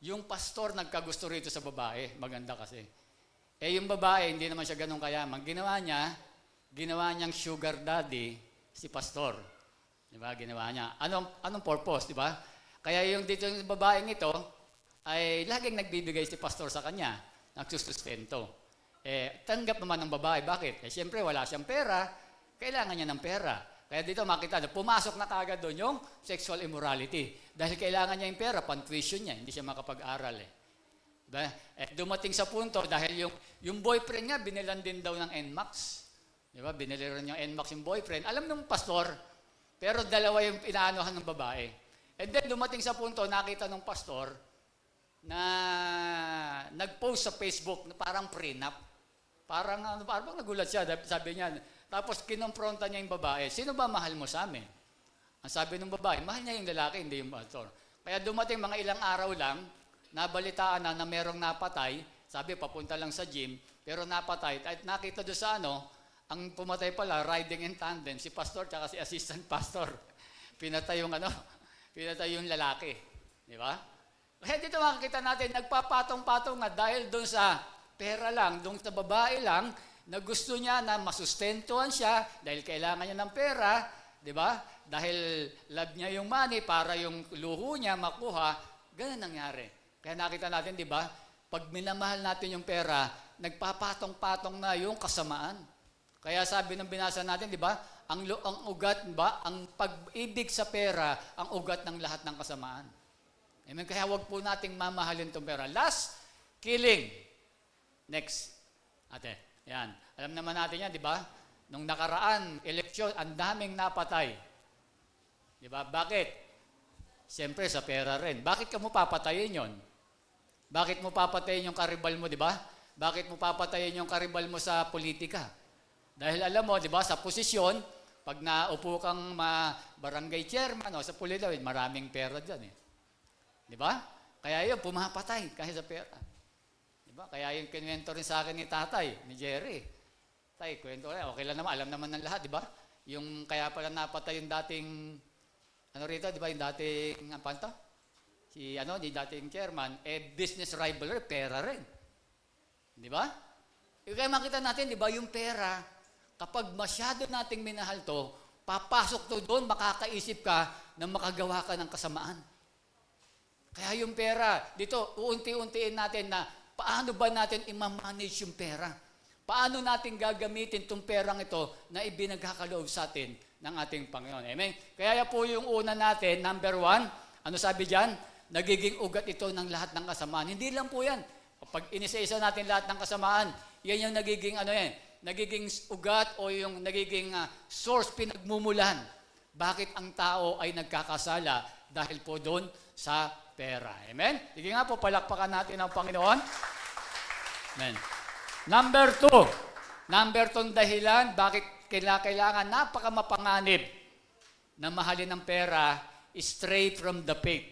yung pastor nagkagusto rito sa babae. Maganda kasi. Yung babae, hindi naman siya ganun kayaman. Ginawa niyang sugar daddy si pastor. Diba? Ginawa niya. Anong purpose, diba? Kaya yung dito yung babaeng ito, ay laging nagbibigay si pastor sa kanya. Nagsusustento. Tanggap naman ng babae. Bakit? Siyempre, wala siyang pera. Kailangan niya ng pera. Kaya dito makita, pumasok na kagad doon yung sexual immorality. Dahil kailangan niya yung pera, pan-tuition niya, hindi siya makapag-aral Diba? Dumating sa punto, dahil yung boyfriend niya, binilan din daw ng NMAX. Diba? Binili rin yung NMAX yung boyfriend. Alam ng pastor, pero dalawa yung inaanohan ng babae. And then dumating sa punto, nakita ng pastor na nag-post sa Facebook na parang prenup. Parang nagulat siya. Sabi niya, Tapos kinompronta niya yung babae, sino ba mahal mo sa amin? Ang sabi ng babae, mahal niya yung lalaki, hindi yung pastor. Kaya dumating mga ilang araw lang, nabalitaan na merong napatay, sabi papunta lang sa gym, pero napatay, at nakita doon sa ang pumatay pala, riding in tandem, si pastor tsaka si assistant pastor. Pinatay yung lalaki. Di ba? Kaya dito makikita natin, nagpapatong-patong nga dahil doon sa pera lang, doon sa babae lang, na gusto niya na masustentuhan siya dahil kailangan niya ng pera, di ba? Dahil love niya yung money para yung luho niya makuha, ganun nangyari. Kaya nakita natin, di ba? Pag minamahal natin yung pera, nagpapatong-patong na yung kasamaan. Kaya sabi ng binasa natin, di ba? Ang ugat, ba? Ang pag-ibig sa pera, ang ugat ng lahat ng kasamaan. Amen? Kaya wag po nating mamahalin itong pera. Last, killing. Next. Ate. Yan. Alam naman natin yan, di ba? Nung nakaraan, eleksyon, ang daming napatay. Di ba? Bakit? Siyempre, sa pera rin. Bakit ka mo papatayin yon? Bakit mo papatayin yung karibal mo, di ba? Bakit mo papatayin yung karibal mo sa politika? Dahil alam mo, di ba, sa posisyon, pag naupo kang barangay chairman o sa politika, maraming pera dyan eh. Di ba? Kaya yun, pumapatay kahit sa pera. Diba? Kaya yung kinuwento rin sa akin ni tatay, ni Jerry. Tay, kwento rin, okay lang naman, alam naman ng lahat, di ba? Yung kaya pala napatay yung dating, rito, di ba, yung dating, yung dating chairman, business rivalry, pera rin. Di ba? Kaya makita natin, di ba, yung pera, kapag masyado nating minahal to, papasok to doon, makakaisip ka na makagawa ka ng kasamaan. Kaya yung pera, dito, uunti-untiin natin na paano ba natin i-manage yung pera? Paano natin gagamitin itong perang ito na ibinagkakaloob sa atin ng ating Panginoon? Amen? Kaya po yung una natin, number 1, ano sabi dyan? Nagiging ugat ito ng lahat ng kasamaan. Hindi lang po yan. Kapag inisa-isa natin lahat ng kasamaan, yan yung nagiging, nagiging ugat o yung nagiging source, pinagmumulan. Bakit ang tao ay nagkakasala? Dahil po doon sa pera. Amen? Sige nga po, palakpakan natin ang Panginoon. Amen. Number 2 dahilan, bakit kailangan napakamapanganib na mahalin ng pera, stray from the faith.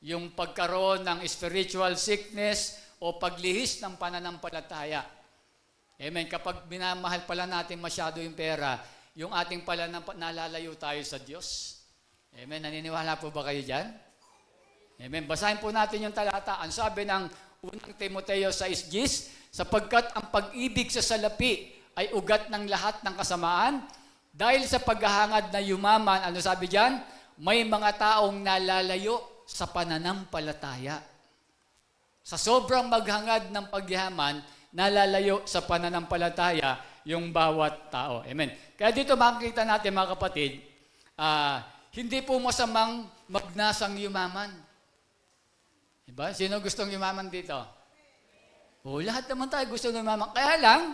Yung pagkaroon ng spiritual sickness o paglihis ng pananampalataya. Amen. Kapag minamahal pala natin masyado yung pera, yung ating pala nalalayo tayo sa Diyos. Amen. Naniniwala po ba kayo dyan? Amen. Basahin po natin yung talata. Ang sabi ng unang Timoteo 6:10, sapagkat ang pag-ibig sa salapi ay ugat ng lahat ng kasamaan, dahil sa paghahangad na yumaman, ano sabi diyan? May mga taong nalalayo sa pananampalataya. Sa sobrang maghangad ng pagyaman, nalalayo sa pananampalataya yung bawat tao. Amen. Kaya dito makikita natin, mga kapatid, hindi po masamang magnasang yumaman. Diba? Sino gustong yumaman dito? Lahat naman tayo gusto yumaman. Kaya lang,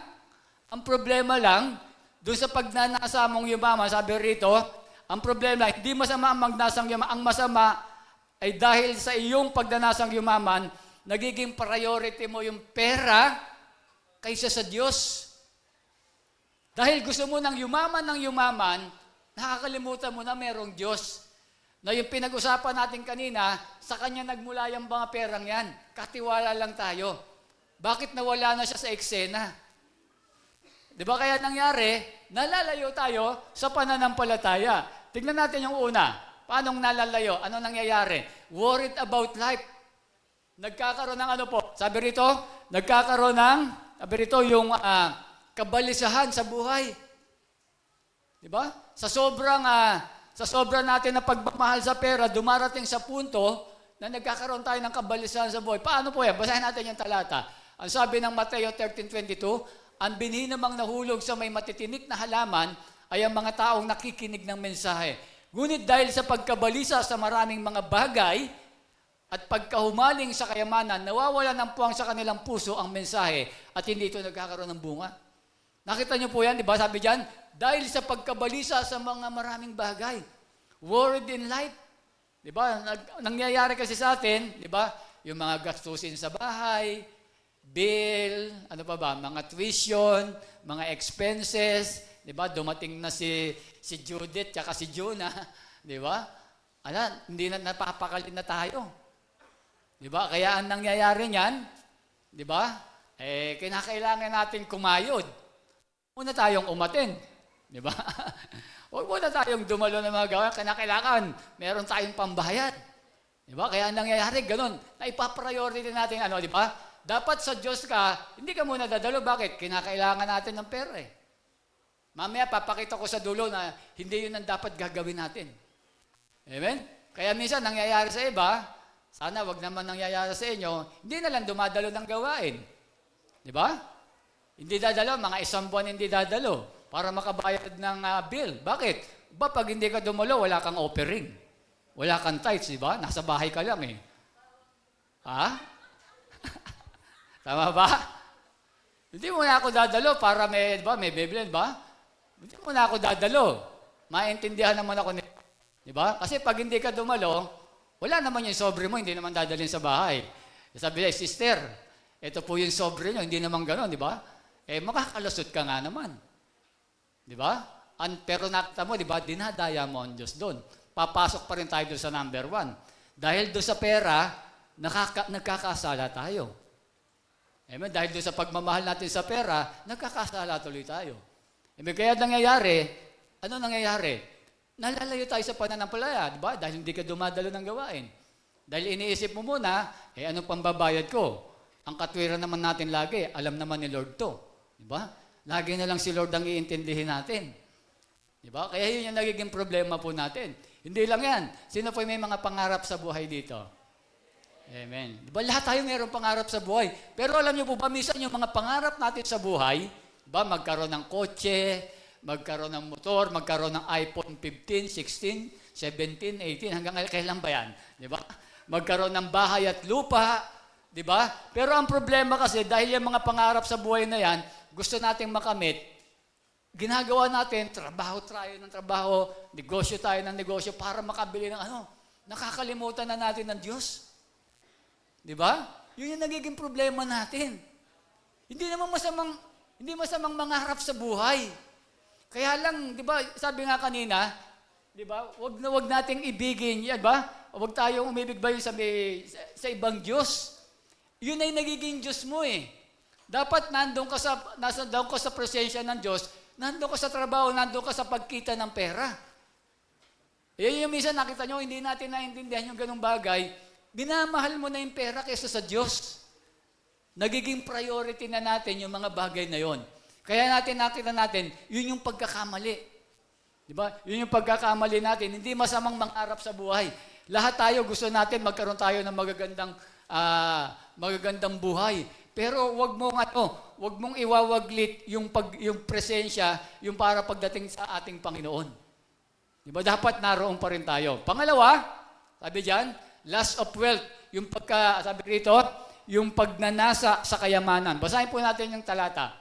ang problema lang, doon sa pagnanasa mong yumaman, sabi rito, ang problema, hindi masama ang magnasang yumaman. Ang masama ay dahil sa iyong pagnanasang yumaman, nagiging priority mo yung pera kaysa sa Diyos. Dahil gusto mo ng yumaman, nakakalimutan mo na merong Diyos. Na yung pinag-usapan natin kanina, sa Kanya nagmula yung mga perang yan. Katiwala lang tayo. Bakit nawala na siya sa eksena? Di ba kaya nangyari, nalalayo tayo sa pananampalataya. Tignan natin yung una. Paano nalalayo? Ano nangyayari? Worried about life. Nagkakaroon ng Sabi rito, sabi rito yung kabalisahan sa buhay. Di ba? Sa sobrang natin na pagmamahal sa pera, dumarating sa punto na nagkakaroon tayo ng kabalisahan sa buhay. Paano po yan? Basahin natin yung talata. Ang sabi ng Mateo 13:22, ang binhi namang nahulog sa may matitinik na halaman ay ang mga taong nakikinig ng mensahe. Ngunit dahil sa pagkabalisa sa maraming mga bagay at pagkahumaling sa kayamanan, nawawala ng puwang sa kanilang puso ang mensahe at hindi ito nagkakaroon ng bunga. Nakita niyo po yan, di ba? Sabi diyan, dahil sa pagkabalisa sa mga maraming bagay. Worried in life. Di ba? Nangyayari kasi sa atin, di ba? Yung mga gastusin sa bahay, bill, mga tuition, mga expenses, di ba? Dumating na si Judith tsaka si Jonah, di ba? Hindi na napapakalit na tayo. Di ba? Kaya ang nangyayari niyan, di ba? Kinakailangan natin kumayod. Muna tayong umatin. Di ba? Huwag muna tayong dumalo ng mga gawain. Kinakailangan, meron tayong pambayad. Di ba? Kaya ang nangyayari, ganun. Na ipapriority natin, di ba? Dapat sa Diyos ka, hindi ka muna dadalo. Bakit? Kinakailangan natin ng pera eh. Mamaya, papakita ko sa dulo na hindi yun ang dapat gagawin natin. Amen? Kaya minsan, nangyayari sa iba, sana wag naman nangyayari sa inyo, hindi na lang dumadalo ng gawain. Di ba? Hindi dadalo, mga isang buwan hindi dadalo para makabayad ng bill. Bakit? Ba, pag hindi ka dumalo, wala kang offering. Wala kang tithes, di ba? Nasa bahay ka lang eh. Ha? Tama ba? Hindi mo na ako dadalo para may Biblia, di ba? Hindi mo na ako dadalo. Maintindihan naman ako di ba? Kasi pag hindi ka dumalo, wala naman yung sobre mo, hindi naman dadalhin sa bahay. Sabi niya, sister, ito po yung sobre nyo, hindi naman gano'n, di ba? Makakalusot ka nga naman. Di ba? Pero nakita mo, di ba, dinadaya mo ang Diyos doon. Papasok pa rin tayo doon sa number 1. Dahil doon sa pera, nagkakasala tayo. Amen? Dahil doon sa pagmamahal natin sa pera, nagkakasala tuloy tayo. Amen? Kaya nangyayari, ano nangyayari? Nalalayo tayo sa pananampalataya, di ba? Dahil hindi ka dumadalo ng gawain. Dahil iniisip mo muna, anong pambabayad ko? Ang katwiran naman natin lagi, alam naman ni Lord to. Di ba? Lagi na lang si Lord ang iintindihin natin. Di ba? Kaya yun yung nagiging problema po natin. Hindi lang yan. Sino po may mga pangarap sa buhay dito? Amen. Di ba? Lahat tayo mayroong pangarap sa buhay. Pero alam niyo po ba, minsan yung mga pangarap natin sa buhay, di ba? Magkaroon ng kotse, magkaroon ng motor, magkaroon ng iPhone 15, 16, 17, 18, hanggang kailan ba yan? Di ba? Magkaroon ng bahay at lupa, di ba? Pero ang problema kasi, dahil yung mga pangarap sa buhay na yan, gusto nating makamit, ginagawa natin, trabaho tayo ng trabaho, negosyo tayo ng negosyo para makabili ng nakakalimutan na natin ng Diyos. Di ba? Yun yung nagiging problema natin. Hindi masamang mangarap sa buhay. Kaya lang, di ba, sabi nga kanina, di ba, wag nating ibigin, yan ba? Wag tayong umibig ba yung sa ibang Diyos. Yun ay nagiging Diyos mo eh. Dapat nandun ka sa presensya ng Diyos, nandun ka sa trabaho, nandun ka sa pagkita ng pera. Yan yung minsan nakita nyo, hindi natin naintindihan yung ganung bagay, binamahal mo na yung pera kaysa sa Diyos. Nagiging priority na natin yung mga bagay na yon. Kaya nakita natin, yun yung pagkakamali. Di ba? Yun yung pagkakamali natin. Hindi masamang mangarap sa buhay. Lahat tayo gusto natin magkaroon tayo ng magagandang buhay. Pero wag mong iwawaglit yung presensya, yung para pagdating sa ating Panginoon. Di ba? Dapat naroon pa rin tayo. Pangalawa, sabi diyan, lust of wealth, sabi rito, yung pagnanasa sa kayamanan. Basahin po natin yung talata.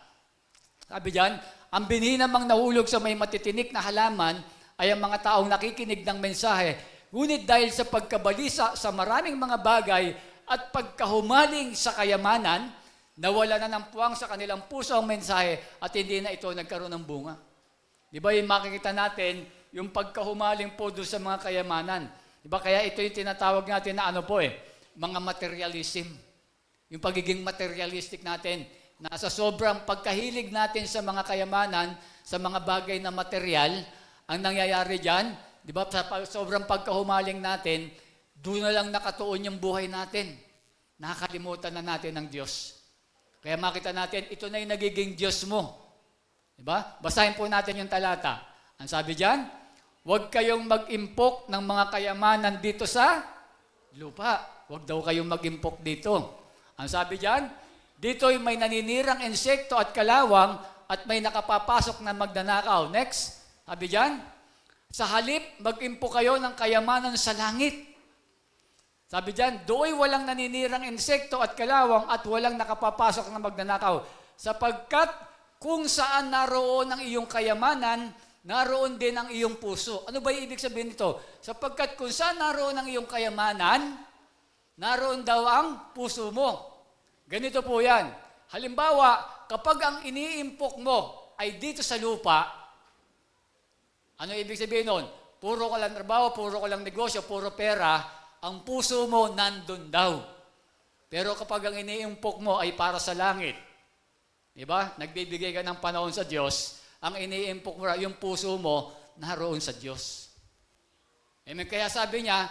Sabi diyan, ang binhi namang nahulog sa may matitinik na halaman ay ang mga taong nakikinig ng mensahe. Ngunit dahil sa pagkabalisa sa maraming mga bagay at pagkahumaling sa kayamanan, nawala na ng puwang sa kanilang puso ang mensahe at hindi na ito nagkaroon ng bunga. Di ba yung makikita natin, yung pagkahumaling po doon sa mga kayamanan. Di ba kaya ito yung tinatawag natin na mga materialism. Yung pagiging materialistic natin. Nasa sobrang pagkahilig natin sa mga kayamanan, sa mga bagay na material, ang nangyayari dyan, di ba, sa sobrang pagkahumaling natin, doon na lang nakatuon yung buhay natin. Nakakalimutan na natin ng Diyos. Kaya makita natin, ito na yung nagiging Diyos mo. Di ba? Basahin po natin yung talata. Ang sabi dyan, huwag kayong mag-impok ng mga kayamanan dito sa lupa. Huwag daw kayong mag-impok dito. Ang sabi dyan, dito'y may naninirang insekto at kalawang at may nakapapasok na magnanakaw. Next, sabi dyan, sa halip, mag-impo kayo ng kayamanan sa langit. Sabi dyan, do'y walang naninirang insekto at kalawang at walang nakapapasok na magnanakaw. Sapagkat kung saan naroon ang iyong kayamanan, naroon din ang iyong puso. Ano ba yung ibig sabihin nito? Sapagkat kung saan naroon ang iyong kayamanan, naroon daw ang puso mo. Ganito po yan. Halimbawa, kapag ang iniimpok mo ay dito sa lupa, Ano ibig sabihin nun? Puro ka lang trabaho, puro ka lang negosyo, puro pera, ang puso mo nandun daw. Pero kapag ang iniimpok mo ay para sa langit, di ba? Nagbibigay ka ng panahon sa Diyos, ang iniimpok mo, yung puso mo, naroon sa Diyos. Amen. Kaya sabi niya,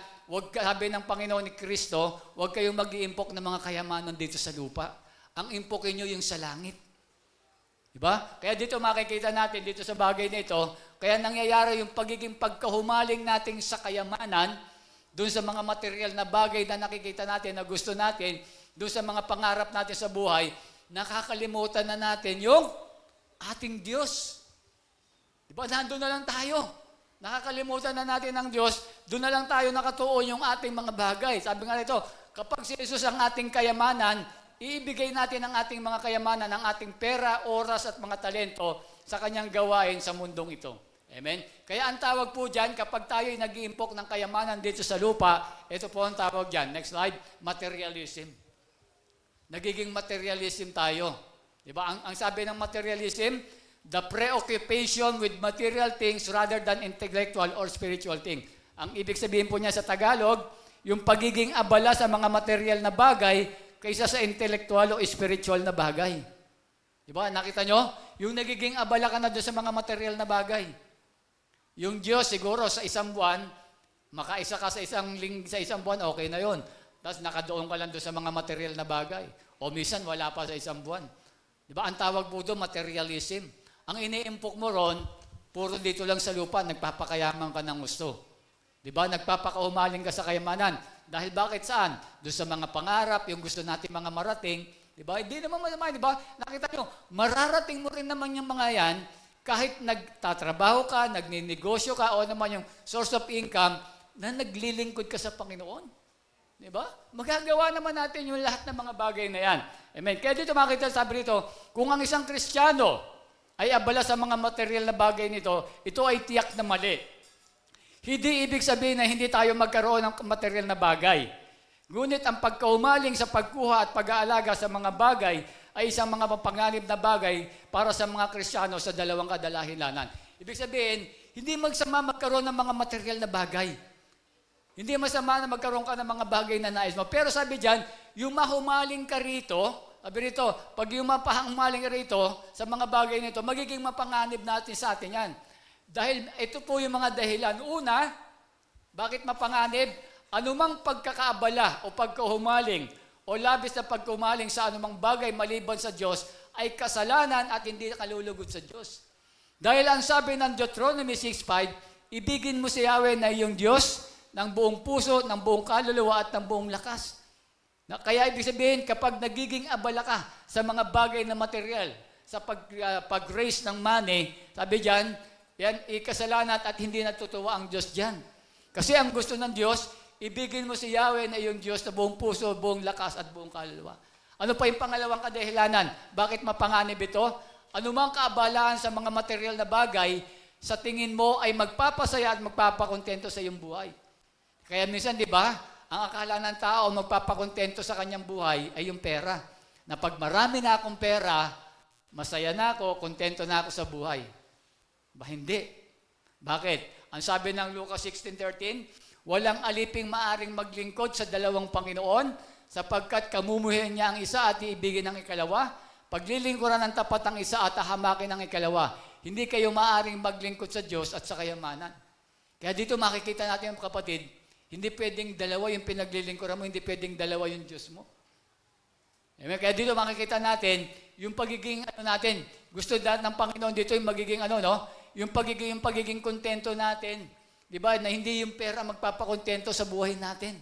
sabi ng Panginoon ni Kristo, huwag kayong mag-iimpok ng mga kayamanan dito sa lupa. Ang impokin nyo yung sa langit. Diba? Kaya dito makikita natin, dito sa bagay na ito, kaya nangyayari yung pagiging pagkahumaling natin sa kayamanan, doon sa mga material na bagay na nakikita natin, na gusto natin, doon sa mga pangarap natin sa buhay, nakakalimutan na natin yung ating Diyos. Diba? Nandun na lang tayo. Nakakalimutan na natin ang Diyos, doon na lang tayo nakatuon yung ating mga bagay. Sabi nga nito, kapag si Jesus ang ating kayamanan, iibigay natin ang ating mga kayamanan, ang ating pera, oras at mga talento sa kanyang gawain sa mundong ito. Amen? Kaya ang tawag po dyan, kapag tayo ay nag-iimpok ng kayamanan dito sa lupa, ito po ang tawag dyan. Next slide, materialism. Nagiging materialism tayo. Diba? Ang sabi ng materialism, the preoccupation with material things rather than intellectual or spiritual things. Ang ibig sabihin po niya sa Tagalog, yung pagiging abala sa mga material na bagay kaysa sa intellectual o spiritual na bagay. Diba? Nakita nyo? Yung nagiging abala ka na doon sa mga material na bagay. Yung Diyos siguro sa isang buwan, makaisa ka sa isang buwan, okay na yon. Tapos nakadoon ka lang doon sa mga material na bagay. O minsan wala pa sa isang buwan. Diba? Ang tawag po doon, materialism. Ang iniimpok mo ron, puro dito lang sa lupa, nagpapakayaman ka ng gusto. Diba? Nagpapakaumaling ka sa kayamanan. Dahil bakit saan? Doon sa mga pangarap, yung gusto natin mga marating. Diba? Hindi naman masama, diba? Nakita nyo, mararating mo rin naman yung mga yan, kahit nagtatrabaho ka, nagninegosyo ka, o naman yung source of income, na naglilingkod ka sa Panginoon. Diba? Magagawa naman natin yung lahat ng mga bagay na yan. Amen. Kaya dito makita, sabi dito, kung ang isang Kristiyano ay abala sa mga material na bagay nito, ito ay tiyak na mali. Hindi ibig sabihin na hindi tayo magkaroon ng material na bagay. Ngunit ang pagkaumaling sa pagkuha at pag-aalaga sa mga bagay ay isang mga mapanganib na bagay para sa mga Kristiyano sa dalawang kadalahilanan. Ibig sabihin, hindi magsama magkaroon ng mga material na bagay. Hindi masama na magkaroon ka ng mga bagay na nais mo. Pero sabi diyan, yung mahumaling ka rito, sabi rito, pag yung mapahumaling ka rito sa mga bagay nito, magiging mapanganib natin sa atin yan. Dahil ito po yung mga dahilan. Una, bakit mapanganib? Anumang pagkakaabala o pagkahumaling o labis na pagkumaling sa anumang bagay maliban sa Diyos ay kasalanan at hindi kalulugod sa Diyos. Dahil ang sabi ng Deuteronomy 6:5, ibigin mo si Yahweh na iyong Diyos ng buong puso, ng buong kaluluwa at ng buong lakas. Kaya ibig sabihin, kapag nagiging abala ka sa mga bagay na material, sa pag-raise ng money, sabi diyan, yan ikasalanan at hindi natutuwa ang Diyos diyan. Kasi ang gusto ng Diyos, ibigin mo si Yahweh na iyong Diyos na buong puso, buong lakas at buong kaluluwa. Ano pa yung pangalawang kadahilanan? Bakit mapanganib ito? Anumang kaabalaan sa mga material na bagay, sa tingin mo ay magpapasaya at magpapakontento sa iyong buhay. Kaya minsan, di ba, ang akala ng tao magpapakontento sa kanyang buhay ay yung pera. Na pag marami na akong pera, masaya na ako, kontento na ako sa buhay. Ba hindi? Bakit? Ang sabi ng Lucas 16:13, walang aliping maaring maglingkod sa dalawang Panginoon, sapagkat kamumuhin niya ang isa at iibigin ang ikalawa. Paglilingkuran ng tapat ang isa at hahamakin ang ikalawa. Hindi kayo maaring maglingkod sa Diyos at sa kayamanan. Kaya dito makikita natin, mga kapatid, hindi pwedeng dalawa yung pinaglilingkuran mo, hindi pwedeng dalawa yung Diyos mo. Amen? Kaya dito makikita natin, yung pagiging natin, gusto ng Panginoon dito yung magiging yung pagiging kontento natin. Di ba? Na hindi yung pera magpapakontento sa buhay natin.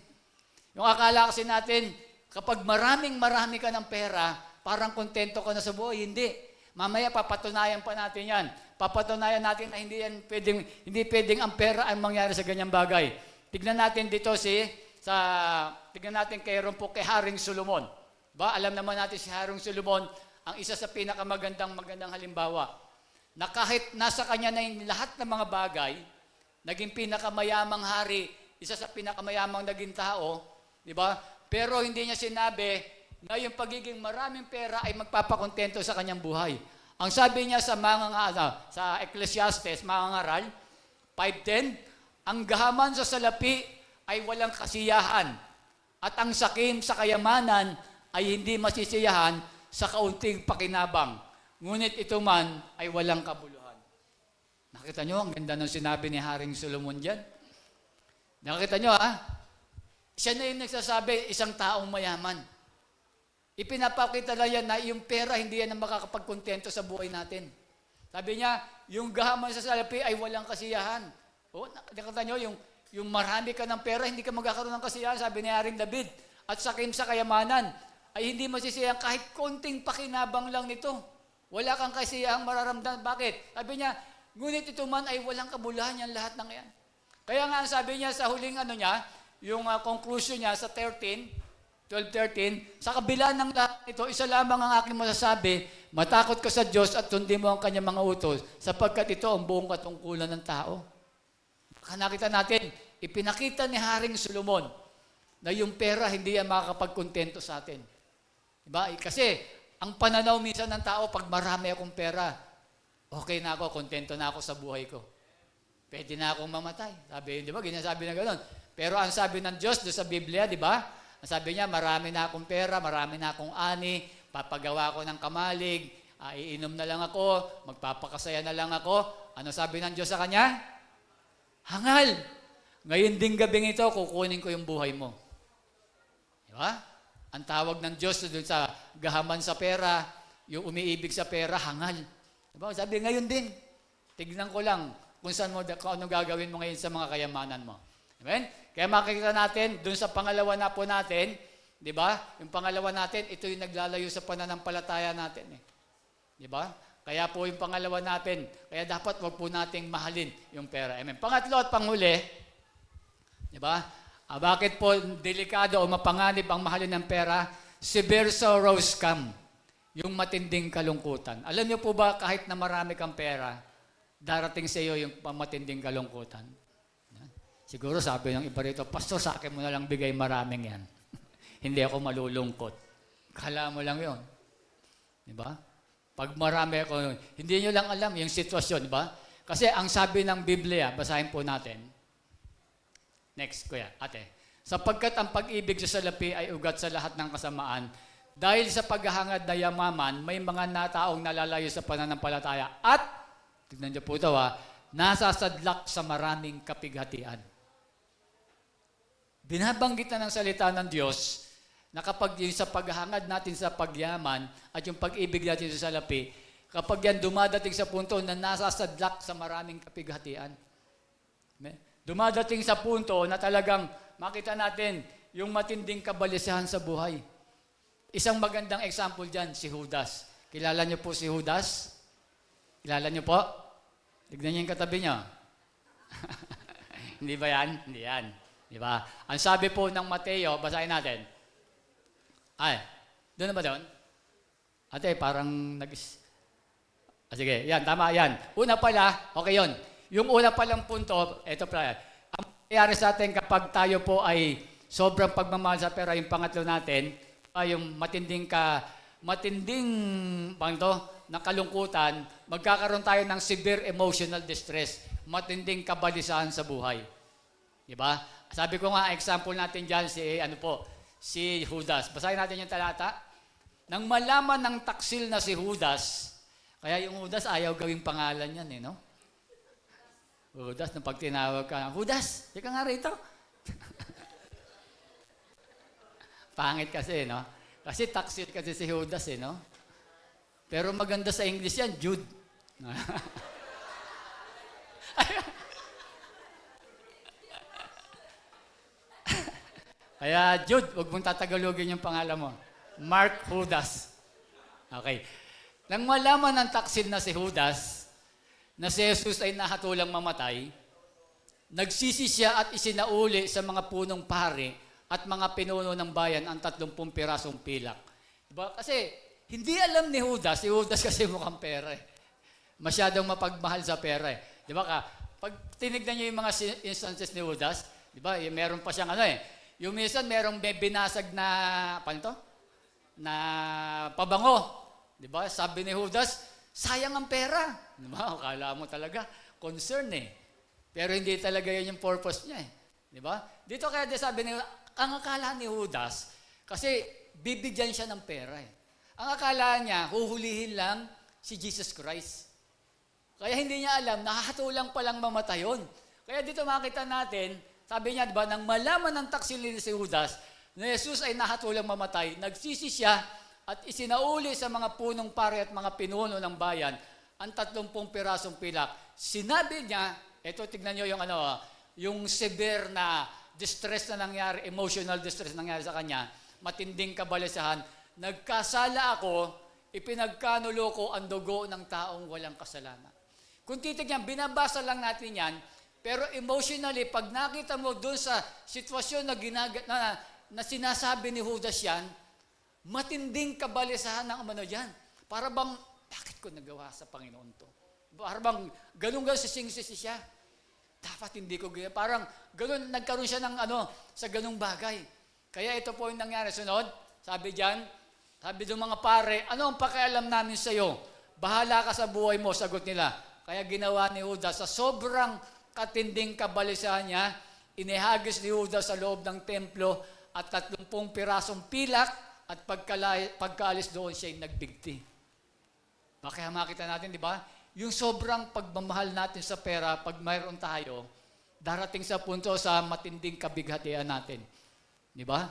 Yung akala kasi natin, kapag marami ka ng pera, parang kontento ka na sa buhay. Hindi. Mamaya papatunayan pa natin yan. Papatunayan natin na hindi pwedeng ang pera ang mangyari sa ganyang bagay. Tignan natin dito tignan natin kay Haring Solomon. Ba, alam naman natin si Haring Solomon, ang isa sa pinakamagandang halimbawa, na kahit nasa kanya na yung lahat ng mga bagay, naging pinakamayamang hari, isa sa pinakamayamang naging tao, di ba? Pero hindi niya sinabi na yung pagiging maraming pera ay magpapakontento sa kanyang buhay. Ang sabi niya sa sa Ecclesiastes, mga ngaral, 5:10, ang gahaman sa salapi ay walang kasiyahan, at ang sakim sa kayamanan ay hindi masisiyahan sa kaunting pakinabang. Ngunit ito man ay walang kabuluhan. Nakita nyo, ang ganda ng sinabi ni Haring Solomon dyan. Nakita nyo, siya na yung nagsasabi, isang taong mayaman. Ipinapakita na yan na yung pera, hindi yan ang makakapagkontento sa buhay natin. Sabi niya, yung gahaman sa salapi ay walang kasiyahan. Nakita nyo, yung marami ka ng pera, hindi ka magkakaroon ng kasiyahan, sabi ni Haring David. At sakim sa kayamanan, ay hindi masisiyahan kahit konting pakinabang lang nito. Wala kang kasiyahang mararamdaman. Bakit? Sabi niya, ngunit ito man ay walang kabuluhan yan, lahat ng yan. Kaya nga, sabi niya sa huling yung conclusion niya sa 12:13, sa kabila ng lahat ito, isa lamang ang aking masasabi, matakot ka sa Diyos at sundin mo ang kanyang mga utos, sapagkat ito ang buong katungkulan ng tao. Nakita natin, ipinakita ni Haring Solomon na yung pera hindi yan makakapagkontento sa atin. Diba? Kasi ang pananaw minsan ng tao, pag marami akong pera, okay na ako, kontento na ako sa buhay ko. Pwede na akong mamatay. Sabi, di ba? Ganyan sabi na gano'n. Pero ang sabi ng Diyos doon sa Biblia, di ba? Ang sabi niya, marami na akong pera, marami na akong ani, papagawa ko ng kamalig, iinom na lang ako, magpapakasaya na lang ako. Ano sabi ng Diyos sa kanya? Hangal! Ngayon ding gabing ito, kukunin ko yung buhay mo. Di ba? Ang tawag ng Diyos doon sa gahaman sa pera, yung umiibig sa pera, hangal. Di ba? Sabi, ngayon din, tignan ko lang kung ano gagawin mo ngayon sa mga kayamanan mo. Amen? Kaya makikita natin, doon sa pangalawa na po natin, di ba? Yung pangalawa natin, ito yung naglalayo sa pananampalataya natin. Di ba? Kaya po yung pangalawa natin, kaya dapat wag po nating mahalin yung pera. Amen? Pangatlo at panghuli, di ba? Bakit po delikado o mapanganib ang mahalin ng pera? Severe sorrows come. Yung matinding kalungkutan. Alam niyo po ba, kahit na marami kang pera, darating sa iyo yung matinding kalungkutan. Siguro sabi ng iba rito, Pastor, sa akin mo na lang bigay maraming yan. Hindi ako malulungkot. Kala mo lang yon, di ba? Pag marami ako, hindi nyo lang alam yung sitwasyon, di ba? Kasi ang sabi ng Biblia, basahin po natin. Next, kuya, ate. Sapagkat ang pag-ibig sa salapi ay ugat sa lahat ng kasamaan, dahil sa paghahangad na yamaman, may mga nataong nalalayo sa pananampalataya at, tignan niyo po ito nasasadlak sa maraming kapighatian. Binabanggit na ng salita ng Diyos na kapag yung sa paghahangad natin sa pagyaman at yung pag-ibig natin sa salapi, kapag yan dumadating sa punto na nasasadlak sa maraming kapighatian. Dumadating sa punto na talagang makita natin yung matinding kabalisahan sa buhay. Isang magandang example dyan, si Judas. Kilala niyo po si Judas? Kilala niyo po? Tignan niyo yung katabi niyo. Hindi ba yan? Hindi yan. Di ba? Ang sabi po ng Mateo, basahin natin. Doon na ba doon? Ate, parang sige, yan, tama, yan. Una pala, okay yun. Yung una palang punto, ito pala. Ang mangyayari sa atin kapag tayo po ay sobrang pagmamahal sa pera, yung pangatlo natin, yung matinding na kalungkutan, magkakaroon tayo ng severe emotional distress, matinding kabalisahan sa buhay. Di ba? Sabi ko nga, example natin dyan, si Judas. Basahin natin yung talata. Nang malaman ng taksil na si Judas, kaya yung Judas ayaw gawing pangalan yan, no? Judas, nung pag tinawag ka, Judas, di ka nga rito. Pangit kasi, no? Kasi taksil kasi si Judas, no? Pero maganda sa English yan, Jude. Kaya Jude, huwag mong tatagalogin yung pangalan mo. Mark Judas. Okay. Nang malaman ng taksil na si Judas, na si Jesus ay nahatulang mamatay, nagsisi siya at isinauli sa mga punong pari at mga pinuno ng bayan ang 30 pirasong pilak. Diba? Kasi hindi alam ni Judas, si Judas kasi mukhang pera Masyadong mapagmahal sa pera Diba ka? Pag tinignan niyo yung mga instances ni Judas, diba, meron pa siyang yung minsan merong binasag na, na pabango. Diba? Sabi ni Judas, sayang ang pera. Diba? Akala mo talaga, concern Pero hindi talaga yun yung purpose niya eh. Di ba? Dito kaya sabi niya, ang akala ni Judas, kasi bibigyan siya ng pera eh. Ang akala niya, huhulihin lang si Jesus Christ. Kaya hindi niya alam, nakahatulang palang mamatay yun. Kaya dito makita natin, sabi niya, diba, nang malaman ng taksilin si Judas, na Jesus ay nakahatulang mamatay, nagsisi siya at isinauli sa mga punong pare at mga pinuno ng bayan ang 30 pirasong pilak. Sinabi niya, eto tignan niyo yung yung severe na distress na nangyari, emotional distress na nangyari sa kanya, matinding kabalisahan, nagkasala ako, ipinagkanulo ko ang dugo ng taong walang kasalanan. Kung titignan, binabasa lang natin yan, pero emotionally, pag nakita mo doon sa sitwasyon na sinasabi ni Judas yan, matinding kabalisahan ng umano dyan. Para bang, bakit ko nagawa sa Panginoon to? Para bang, ganun sising-sisi siya. Dapat hindi ko gaya. Parang, ganun, nagkaroon siya ng sa ganung bagay. Kaya ito po yung nangyari. Sunod, sabi dyan, sabi ng mga pare, ano ang pakialam namin sa iyo? Bahala ka sa buhay mo, sagot nila. Kaya ginawa ni Judas, sa sobrang katinding kabalisahan niya, inihagis ni Judas sa loob ng templo at 30 pirasong pilak at pagkaalis doon siya'y nagbigti. Kaya makita natin, di ba? Yung sobrang pagmamahal natin sa pera, pag mayroon tayo, darating sa punto sa matinding kabighatian natin. Di ba?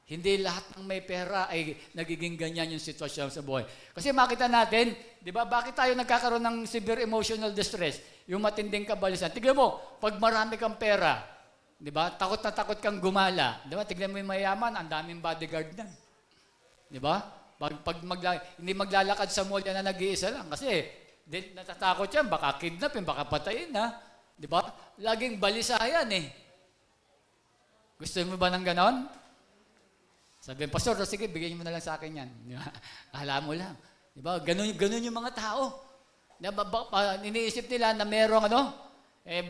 Hindi lahat ng may pera ay nagiging ganyan yung sitwasyon sa buhay. Kasi makita natin, di ba, bakit tayo nagkakaroon ng severe emotional distress? Yung matinding kabalisan. Tignan mo, pag marami kang pera, di ba, takot na takot kang gumala. Di ba, tignan mo yung mayaman, ang daming bodyguard na. Di ba? Hindi maglalakad sa mall yan na nag-iisa lang. Kasi, natatakot yan, baka kidnapin, baka patayin na. Di ba? Laging balisa yan eh. Gusto mo ba ng ganon? Sabi, Pastor, sige, bigyan mo na lang sa akin yan. Alam mo lang. Diba? Ganun yung mga tao. Iniisip nila na merong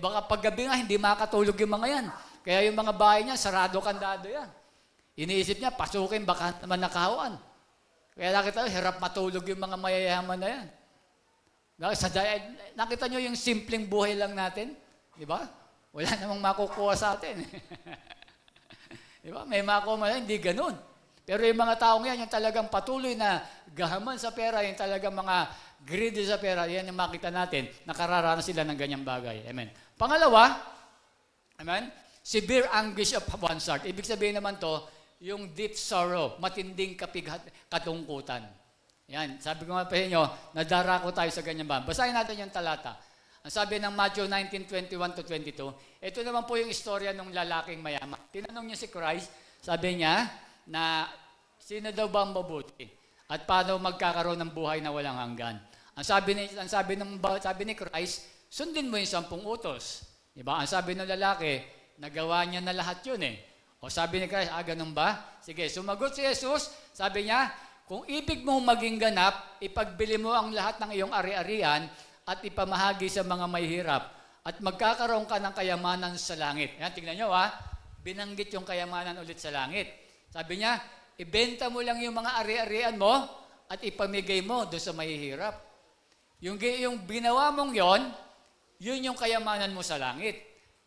baka paggabi nga, hindi makatulog yung mga yan. Kaya yung mga bahay niya, sarado-kandado yan. Iniisip niya, pasukin, baka naman nakahawan. Kaya nakita nyo, hirap matulog yung mga mayayaman na yan. Nakita nyo yung simpleng buhay lang natin? Diba? Wala namang makukuha sa atin. Diba? May makuha, hindi ganun. Pero yung mga taong yan, yung talagang patuloy na gahaman sa pera, yung talagang mga greedy sa pera, yan yung makita natin, nakararanas sila ng ganyang bagay. Amen. Pangalawa, amen, severe anguish of one's heart. Ibig sabihin naman to, yung deep sorrow, matinding katungkutan. Yan, sabi ko nga pa inyo, nadarako tayo sa ganyang bagay. Basahin natin yung talata. Ang sabi ng Matthew 19:21-22, ito naman po yung istorya ng lalaking mayaman. Tinanong niya si Christ, sabi niya na sino daw ba ang mabuti? At paano magkakaroon ng buhay na walang hanggan? Ang sabi ni Christ, sundin mo yung 10 utos. Diba? Ang sabi ng lalaki, nagawa niya na lahat yun eh. O sabi ni Christ, ganun ba? Sige, sumagot si Jesus, sabi niya, kung ibig mong maging ganap, ipagbili mo ang lahat ng iyong ari-arian at ipamahagi sa mga mahihirap at magkakaroon ka ng kayamanan sa langit. Yan, tingnan nyo binanggit yung kayamanan ulit sa langit. Sabi niya, ibenta mo lang yung mga ari-arian mo at ipamigay mo doon sa mahihirap. Yung ginawa mong yun yung kayamanan mo sa langit.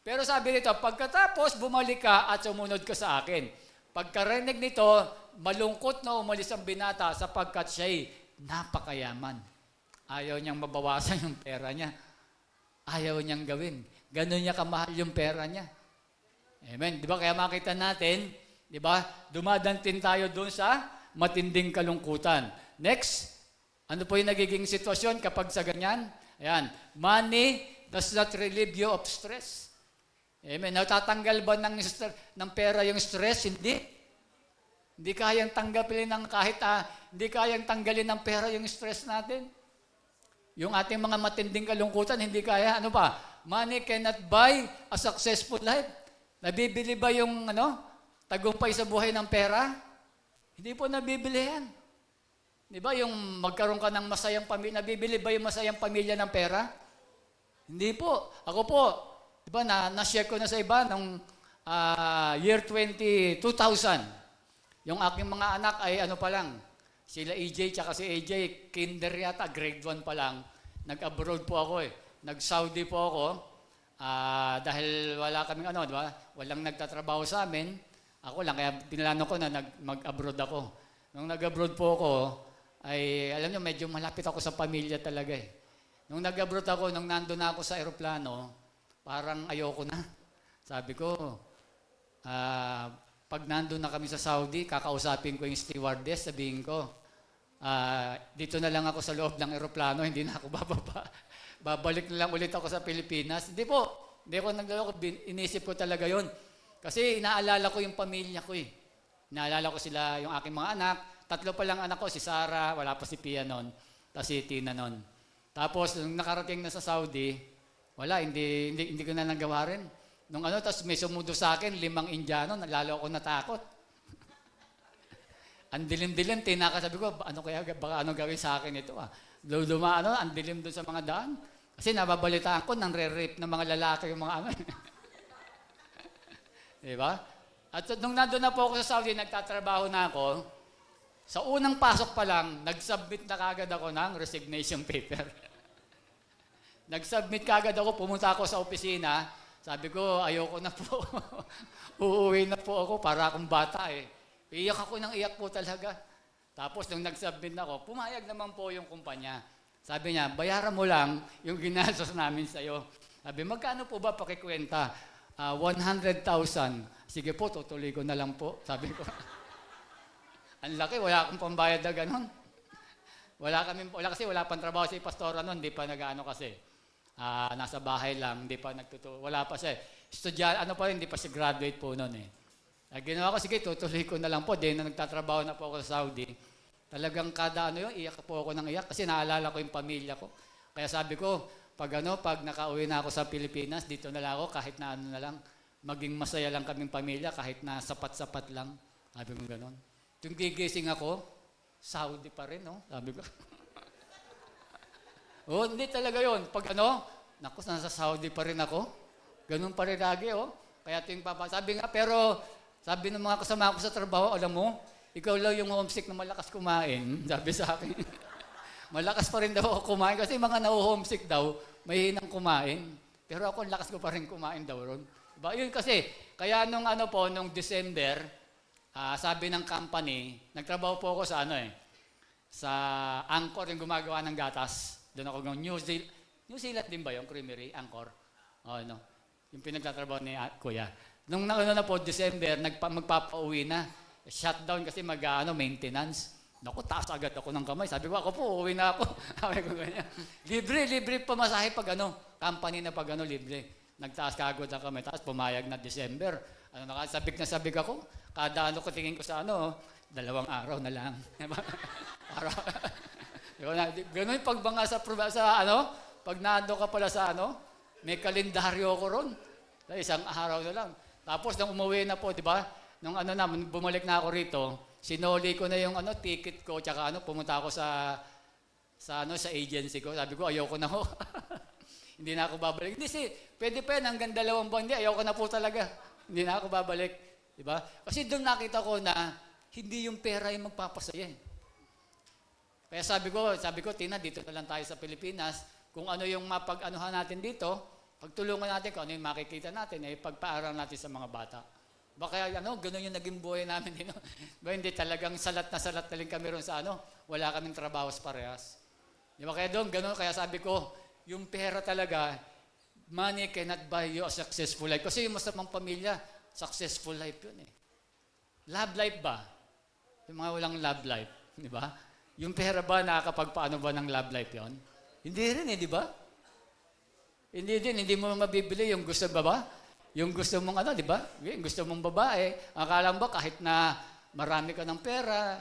Pero sabi nito, pagkatapos bumalik ka at sumunod ka sa akin. Pagkarinig nito, malungkot na umalis ang binata sapagkat siya'y napakayaman. Ayaw niyang mabawasan yung pera niya. Ayaw niyang gawin. Ganun niya kamahal yung pera niya. Amen. Di ba? Kaya makita natin, di ba? Dumadantin tayo doon sa matinding kalungkutan. Next, ano po yung nagiging sitwasyon kapag sa ganyan? Ayan. Money does not relieve you of stress. Amen. Natatanggal ba ng pera yung stress? Hindi. Hindi kayang tanggapin ng hindi kayang tanggalin ng pera yung stress natin. Yung ating mga matinding kalungkutan, hindi kaya, money cannot buy a successful life. Nabibili ba yung, tagumpay sa buhay ng pera? Hindi po nabibili yan. Di ba, yung magkaroon ka ng masayang pamilya, nabibili ba yung masayang pamilya ng pera? Hindi po. Ako po, di ba, na-share ko na sa iba nung year 2000. Yung aking mga anak ay pa lang, sila EJ tsaka si AJ, kinder yata, grade 1 pa lang. Nag-abroad po ako Nag-Saudi po ako. Dahil wala kaming ano, di ba? Walang nagtatrabaho sa amin. Ako lang, kaya pinlano ko na mag-abroad ako. Nung nag-abroad po ako, ay alam niyo, medyo malapit ako sa pamilya talaga eh. Nung nag-abroad ako, nung nandun na ako sa eroplano, parang ayoko na. Sabi ko, pag nandun na kami sa Saudi, kakausapin ko yung stewardess, sabihin ko, dito na lang ako sa loob ng eroplano, hindi na ako bababa. Babalik na lang ulit ako sa Pilipinas. Hindi ako naglaloko, inisip ko talaga yon. Kasi inaalala ko yung pamilya ko eh. Inaalala ko sila, yung aking mga anak. 3 pa lang anak ko, si Sarah, wala pa si Pia noon, tapos si Tina noon. Tapos, nung nakarating na sa Saudi, wala, hindi ko na nagawa rin. Nung tapos may sumundo sa akin, 5 Indiano, lalo ako natakot. Ang dilim-dilim, tinakasabi ko, baka ano gawin sa akin ito ang dilim doon sa mga daan. Kasi nababalitaan ko, nang re-rape ng mga lalaki yung mga Diba? At nung nandun na po ako sa Saudi, nagtatrabaho na ako, sa unang pasok pa lang, nag-submit na kagad ako ng resignation paper. Nag-submit kagad ako, pumunta ako sa opisina, sabi ko, ayoko na po. Uuwi na po ako para akong bata eh. Iyak ako ng iyak po talaga. Tapos nung nag-submit ako, pumayag naman po yung kumpanya. Sabi niya, bayaran mo lang yung ginastos namin sa'yo. Sabi, magkano po ba pakikwenta? 100,000. Sige po, tutuloy ko na lang po. Sabi ko, ang laki, wala akong pambayad na ganon. Wala pang trabaho si Pastora noon, hindi pa nag-ano kasi. Nasa bahay lang, hindi pa wala pa siya. Hindi pa siya graduate po noon eh. Ginawa ko, sige, tutuloy ko na lang po. Dahil na nagtatrabaho na po ako sa Saudi. Talagang kada iyak po ako ng iyak kasi naalala ko yung pamilya ko. Kaya sabi ko, pag nakauwi na ako sa Pilipinas, dito na lang ako, kahit na na lang, maging masaya lang kaming pamilya, kahit na sapat-sapat lang. Sabi ko gano'n. Yung gigising ako, Saudi pa rin, no? Sabi ko. Hindi talaga yun. Pag naku, nasa Saudi pa rin ako. Ganun pa rin lagi, Kaya sabi nga, pero sabi ng mga kasama ko sa trabaho, alam mo, ikaw lang yung homesick na malakas kumain. Sabi sa akin. Malakas pa rin daw ako kumain kasi mga na-homesick daw, mahihinang kumain. Pero ako, lakas ko pa rin kumain daw ron. Diba? Yun kasi, kaya nung nung December, sabi ng company, nagtrabaho po ako sa sa Angkor, yung gumagawa ng gatas. Doon ako New Zealand din ba yung creamery, Angkor? Yung pinagtatrabaho ni Kuya. Nung na po, December, magpapauwi na. Shutdown kasi maintenance. Naku, taas agad ako ng kamay. Sabi ko, ako po, uuwi na ako. Sabi ko ganyan. Libre pamasahe pag company na pag libre. Nagtaas kagod ang kamay. Tapos pumayag na December. Sabik ako. Kada ko tingin ko sa 2 araw na lang. Ganun yung pagbanga pag naando ka pala sa may kalendaryo ko ron. Sa 1 araw na lang. Tapos nung umuwi na po, di ba? Nung bumalik na ako rito, sinoli ko na yung ticket ko, tsaka pumunta ako sa agency ko. Sabi ko, ayoko na ho. Hindi na ako babalik. Hindi pwede pa yan, hanggang 2 buwan. Hindi, ayoko na po talaga. Hindi na ako babalik. Diba? Kasi doon nakita ko na hindi yung pera yung magpapasaya. Kaya sabi ko, Tina, dito na lang tayo sa Pilipinas. Kung ano yung mapag-anuhan natin dito, pagtulungan natin kung ano yung makikita natin, pagpaaral natin sa mga bata. Baka ganun yung naging buhay namin. Hindi talagang salat na rin kami ron sa wala kaming trabaho sa parehas. Di ba? Kaya doon, ganun. Kaya sabi ko, yung pera talaga, money cannot buy you a successful life. Kasi yung masamang pamilya, successful life yun eh. Love life ba? Yung mga walang love life. Di ba? Yung pera ba, nakakapagpaano ba ng love life yun? Hindi rin eh, di ba? Hindi mo mabibili yung gusto ba? Yung gusto mong di ba? Yung gusto mong babae, akala mo ba kahit na marami ka ng pera,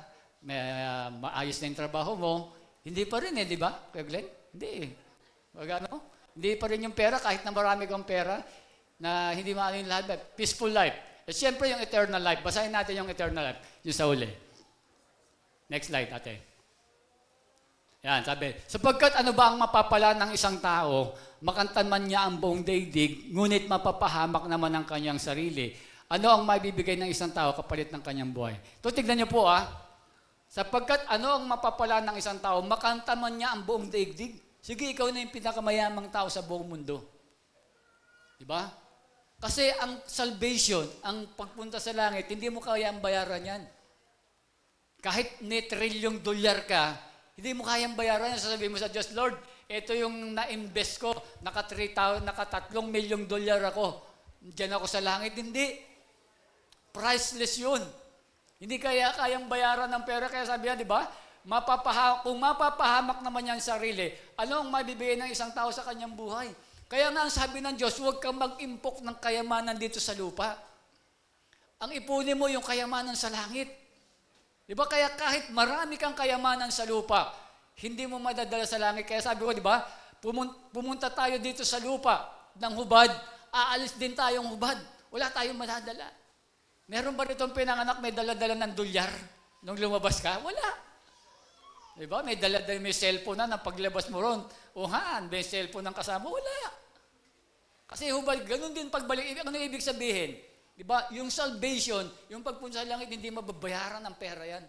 maayos na yung trabaho mo, hindi pa rin di ba? Kuya Glenn? Hindi. Hindi pa rin yung pera kahit na marami kang pera na hindi maano yung life. Peaceful life. At siyempre yung eternal life. Basahin natin yung eternal life. Yung sa uli. Next slide, ate. Yan, sabi. Sapagkat ba ang mapapala ng isang tao, makantan man niya ang buong daigdig, ngunit mapapahamak naman ang kanyang sarili. Ano ang maibibigay ng isang tao kapalit ng kanyang buhay? Ito, tignan niyo po Sapagkat ang mapapala ng isang tao, makantan man niya ang buong daigdig. Sige, ikaw na yung pinakamayamang tao sa buong mundo. Di ba? Kasi ang salvation, ang pagpunta sa langit, hindi mo kayang bayaran yan. Kahit ni $1 trillion ka, hindi mo kayang bayaran yan. Sasabihin mo sa Diyos, Lord, ito yung na-invest ko, naka $3 million ako. Diyan ako sa langit. Hindi. Priceless yun. Hindi kayang bayaran ng pera. Kaya sabi yan, di ba? Kung mapapahamak naman yan sarili, ano ang mabibigay ng isang tao sa kanyang buhay? Kaya nga ang sabi ng Diyos, huwag kang mag-impok ng kayamanan dito sa lupa. Ang ipunin mo yung kayamanan sa langit. Di ba? Kaya kahit marami kang kayamanan sa lupa, hindi mo madadala sa langit. Kaya sabi ko, di ba? Pumunta tayo dito sa lupa ng hubad, aalis din tayong hubad. Wala tayong madadala. Meron ba ditong pinanganak may dala-dala ng dolyar nung lumabas ka? Wala. Diba? May dala-dala, may cellphone na paglabas mo ron. Uhan, may cellphone ng kasama. Wala. Kasi hubad, ganun din pagbalik. Ano ibig sabihin? Diba? Yung salvation, yung pagpunta sa langit, hindi mababayaran ng pera yan.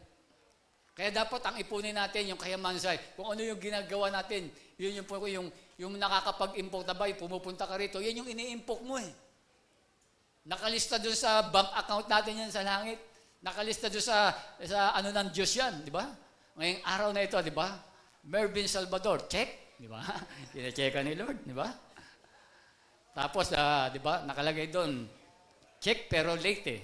Kaya dapat ang ipunin natin yung kayamanan sa kung ano yung ginagawa natin. Yun yung nakakapag-impok na ba, pumupunta ka rito, yan yung ini-impok mo eh. Nakalista doon sa bank account natin yan sa langit. Nakalista doon sa ano ng Diyos yan, di ba? Ngayong araw na ito, di ba? Mervin Salvador, check, di ba? Ina-checkan ni Lord, di ba? Tapos, di ba, nakalagay doon, check pero late eh.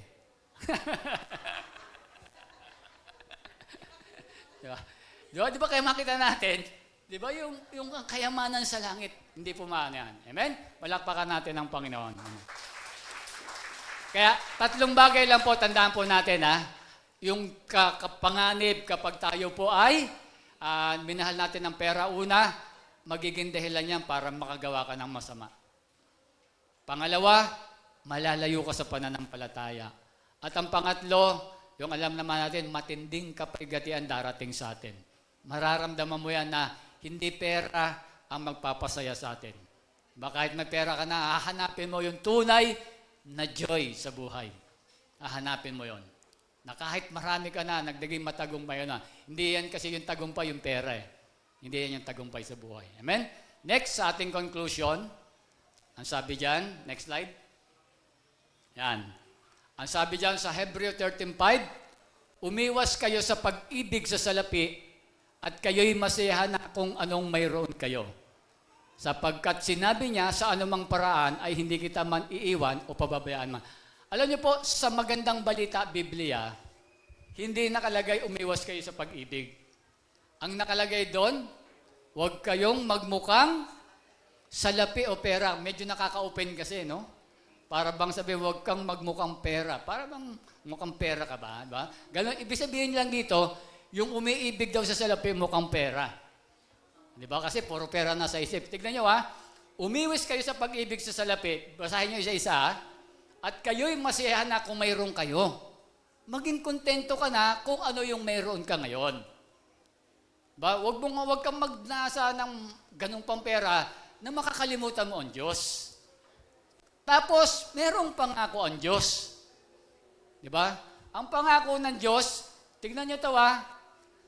Di ba? Di ba kaya makita natin, di ba yung kayamanan sa langit, hindi pumaano yan. Amen? Palakpakan natin ang Panginoon. Kaya, 3 bagay lang po, tandaan po natin yung kapanganib kapag tayo po ay minahal natin ng pera. Una, magiging dahilan yan para makagawa ka ng masama. Pangalawa, malalayo ka sa pananampalataya. At ang pangatlo, yung alam naman natin, matinding kapigatian darating sa atin. Mararamdaman mo yan na hindi pera ang magpapasaya sa atin. Kahit may pera ka na, hahanapin mo yung tunay na joy sa buhay. Hahanapin mo yon. Na kahit marami ka na, nagdaging matagumpay na. Hindi yan kasi yung tagumpay, yung pera eh. Hindi yan yung tagumpay sa buhay. Amen? Next, sa ating conclusion, ang sabi dyan, next slide. Yan. Ang sabi dyan sa Hebreo 13:5, umiwas kayo sa pag-ibig sa salapi at kayo'y masiyahan na kung anong mayroon kayo. Sapagkat sinabi niya sa anumang paraan ay hindi kita man iiwan o pababayaan man. Alam niyo po, sa magandang balita, Biblia, hindi nakalagay umiwas kayo sa pag-ibig. Ang nakalagay doon, huwag kayong magmukhang salapi o pera. Medyo nakaka-open kasi, no? Para bang sabihin, huwag kang magmukhang pera. Para bang mukhang pera ka ba? Diba? Ganun, ibig sabihin lang dito, yung umiibig daw sa salapi, mukhang pera. Di ba? Kasi puro pera na sa isip. Tignan nyo umiwis kayo sa pag-ibig sa salapi, basahin nyo isa-isa, at kayo'y masiyahan na kung mayroon kayo. Maging kontento ka na kung ano yung mayroon ka ngayon. Ba? Huwag kang magnasa ng ganung pampera na makakalimutan mo ang Diyos. Tapos, merong pangako ang Diyos. Di ba? Ang pangako ng Diyos, tignan nyo ito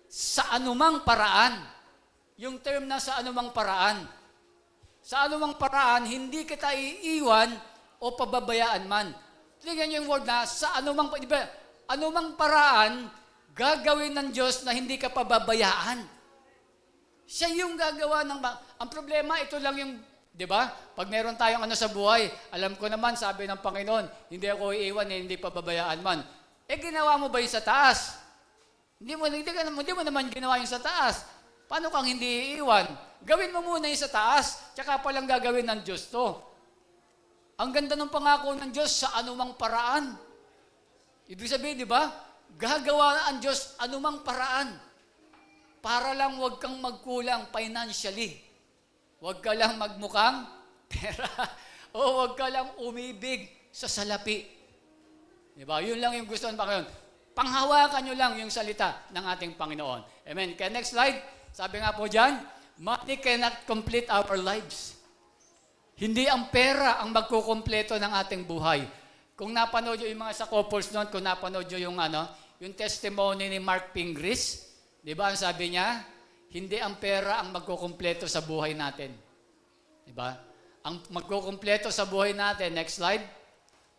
sa anumang paraan. Yung term na sa anumang paraan. Sa anumang paraan, hindi kita iiwan o pababayaan man. Tingnan niyo yung word na sa anumang paraan, gagawin ng Diyos na hindi ka pababayaan. Siya yung gagawa ng... Ang problema, ito lang yung... Di ba? Pag meron tayong sa buhay, alam ko naman, sabi ng Panginoon, hindi ako iiwan, hindi pababayaan man. Ginawa mo ba yung sa taas? Hindi mo naman ginawa yung sa taas. Paano kang hindi iiwan? Gawin mo muna yung sa taas, tsaka palang gagawin ng Diyos to. Ang ganda ng pangako ng Diyos sa anumang paraan. Ibig sabihin, di ba? Gagawa ang Diyos anumang paraan. Para lang huwag kang magkulang financially. Huwag ka lang magmukhang pera. O huwag ka lang umibig sa salapi. Di ba? Yun lang yung gusto ng Panginoon. Panghawakan nyo lang yung salita ng ating Panginoon. Amen. Kaya next slide. Sabi nga po dyan, money cannot complete our lives. Hindi ang pera ang magkukumpleto ng ating buhay. Kung napanood nyo yung mga sa couples noon, kung napanood nyo yung testimony ni Mark Pingris, di ba ang sabi niya, hindi ang pera ang magkukumpleto sa buhay natin. Di ba? Ang magkukumpleto sa buhay natin, next slide,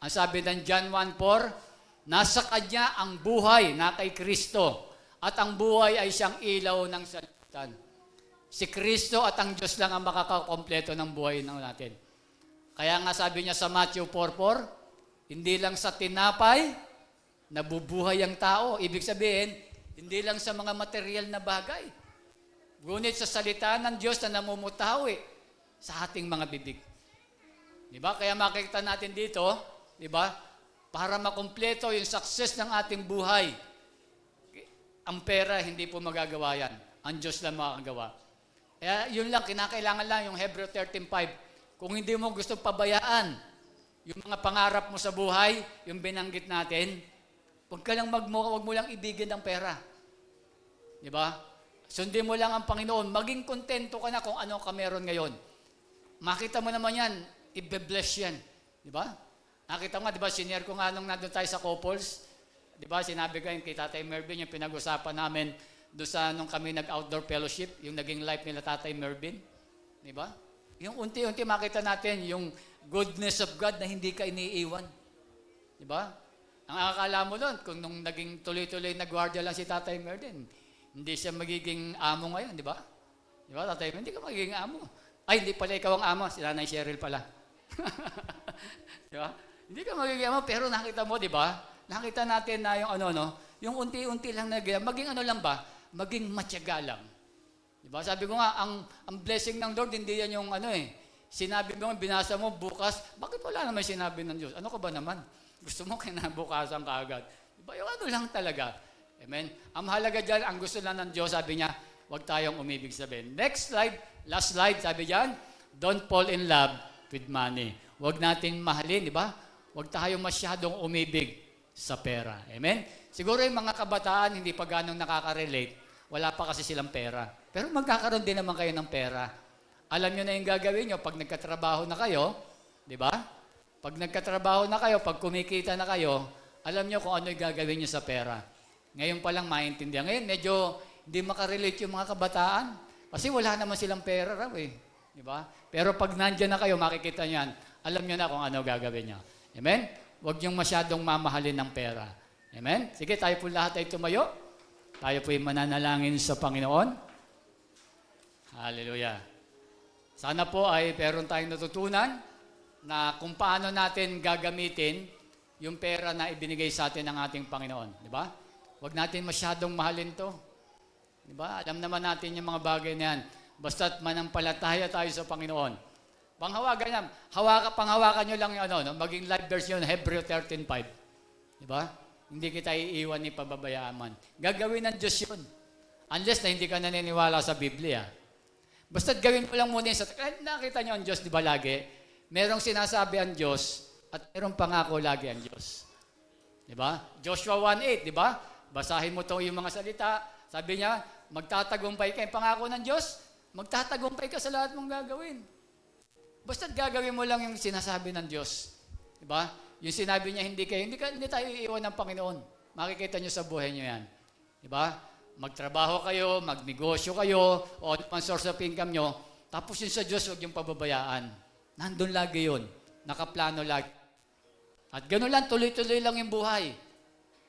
ang sabi ng John 1:4, nasa Kanya ang buhay na kay Kristo at ang buhay ay siyang ilaw ng sanlibutan. Si Kristo at ang Diyos lang ang makakakompleto ng buhay natin. Kaya nga sabi niya sa Matthew 4:4, hindi lang sa tinapay nabubuhay ang tao. Ibig sabihin, hindi lang sa mga material na bagay. Ngunit sa salita ng Diyos na namumutawi sa ating mga bibig. Diba? Kaya makikita natin dito, diba? Para makumpleto yung success ng ating buhay, ang pera hindi po magagawa yan. Ang Diyos lang makakagawa. Kaya yun lang, kinakailangan lang yung Hebreo 13:5. Kung hindi mo gusto pabayaan yung mga pangarap mo sa buhay, yung binanggit natin, huwag mo lang ibigin ng pera. Di ba? Sundin mo lang ang Panginoon. Maging kontento ka na kung ano ka meron ngayon. Makita mo naman yan, i-bless yan. Di ba? Nakita mo nga, di ba, senior ko nga nung nandun tayo sa couples, di ba, sinabi ko yung kay Tatay Mervin, yung pinag-usapan namin doon sa nung kami nag-outdoor fellowship, yung naging life nila Tatay Mervin. Di ba? Yung unti-unti makita natin yung goodness of God na hindi ka iniiwan. Di ba? Ang akala mo doon, kung nung naging tuloy-tuloy na gwardiya lang si Tatay Mervin, hindi siya magiging amo ngayon, di ba? Di ba, Tatay Mervin, hindi ka magiging amo. Ay, hindi pala ikaw ang amo, si Nanay Cheryl pala. Di ba? Hindi ka magiging amo, pero nakita mo, di ba? Nakita natin na yung yung unti-unti lang maging ano lang ba? Maging matyaga lang. Diba? Sabi ko nga, ang blessing ng Lord, hindi yan yung sinabi mo, binasa mo, bukas, bakit wala naman sinabi ng Diyos? Ano ka ba naman? Gusto mo kinabukasan ka agad. Diba? Yung ano lang talaga. Amen? Ang mahalaga dyan, ang gusto lang ng Diyos, sabi niya, huwag tayong umibig sabihin. Next slide, last slide, sabi dyan, don't fall in love with money. Huwag natin mahalin, di ba? Huwag tayong masyadong umibig sa pera. Amen? Siguro yung mga kabataan, hindi pa ganong nakaka-relate, wala pa kasi silang pera. Pero magkakaroon din naman kayo ng pera. Alam nyo na yung gagawin nyo pag nagkatrabaho na kayo, di ba? Pag nagkatrabaho na kayo, pag kumikita na kayo, alam nyo kung ano yung gagawin nyo sa pera. Ngayon pa lang maintindihan. Ngayon, medyo hindi makarelate yung mga kabataan. Kasi wala naman silang pera raw eh. Di ba? Pero pag nandyan na kayo, makikita nyo yan, alam nyo na kung ano gagawin nyo. Amen? Huwag niyong masyadong mamahalin ng pera. Amen? Sige, tayo po lahat ay tumayo. Tayo po ay mananalangin sa Panginoon. Hallelujah. Sana po ay meron tayong natutunan na kung paano natin gagamitin yung pera na ibinigay sa atin ng ating Panginoon. Di ba? Huwag natin masyadong mahalin to. Di ba? Alam naman natin yung mga bagay na yan. Basta't manampalataya tayo sa Panginoon. Panghawakan nyo lang yung maging live version, Hebreo 13:5. Di ba? Hindi kita iiwan ni pababayaan man. Gagawin ng Diyos yun. Unless na hindi ka naniniwala sa Biblia. Basta't gawin mo lang muna yun. Nakita nyo ang Diyos, di ba lagi? Merong sinasabi ang Diyos at merong pangako lagi ang Diyos. Di ba? Joshua 1:8, di ba? Basahin mo yung mga salita. Sabi niya, magtatagumpay ka. Yung pangako ng Diyos, magtatagumpay ka sa lahat mong gagawin. Basta't gagawin mo lang yung sinasabi ng Diyos. Di ba? Yung sinabi niya, hindi tayo iiwan ng Panginoon. Makikita nyo sa buhay nyo yan. Di ba? Magtrabaho kayo, magnegosyo kayo, o ang source of income nyo, tapos yun sa Diyos, huwag yung pababayaan. Nandun lagi yun. Nakaplano lagi. At gano'n lang, tuloy-tuloy lang yung buhay.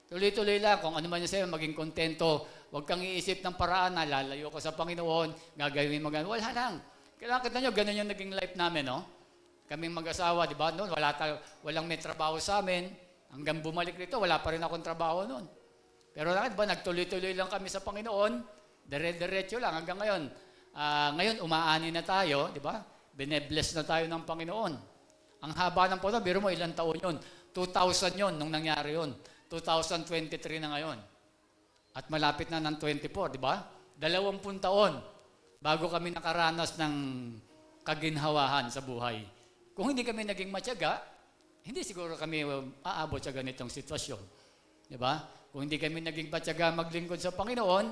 Tuloy-tuloy lang. Kung ano man yung sa'yo, maging kontento. Huwag kang iisip ng paraan na lalayo ka sa Panginoon, gagawin mo gano'n. Wala lang. Kailangan kita nyo, gano'n yung naging life namin, no? Kaming mag-asawa, di ba? Noon, walang may trabaho sa amin. Hanggang bumalik rito, wala pa rin akong trabaho noon. Pero bakit ba, nagtuloy-tuloy lang kami sa Panginoon, dire-diretso lang hanggang ngayon. Ngayon, umaani na tayo, di ba? Binebless na tayo ng Panginoon. Ang haba ng Panginoon, biro mo, ilang taon yun? 2000 yun, nung nangyari yun. 2023 na ngayon. At malapit na ng 24, di ba? 20 taon bago kami nakaranas ng kaginhawahan sa buhay. Kung hindi kami naging matyaga, hindi siguro kami aabot sa ganitong sitwasyon. Di ba? Kung hindi kami naging matyaga maglingkod sa Panginoon,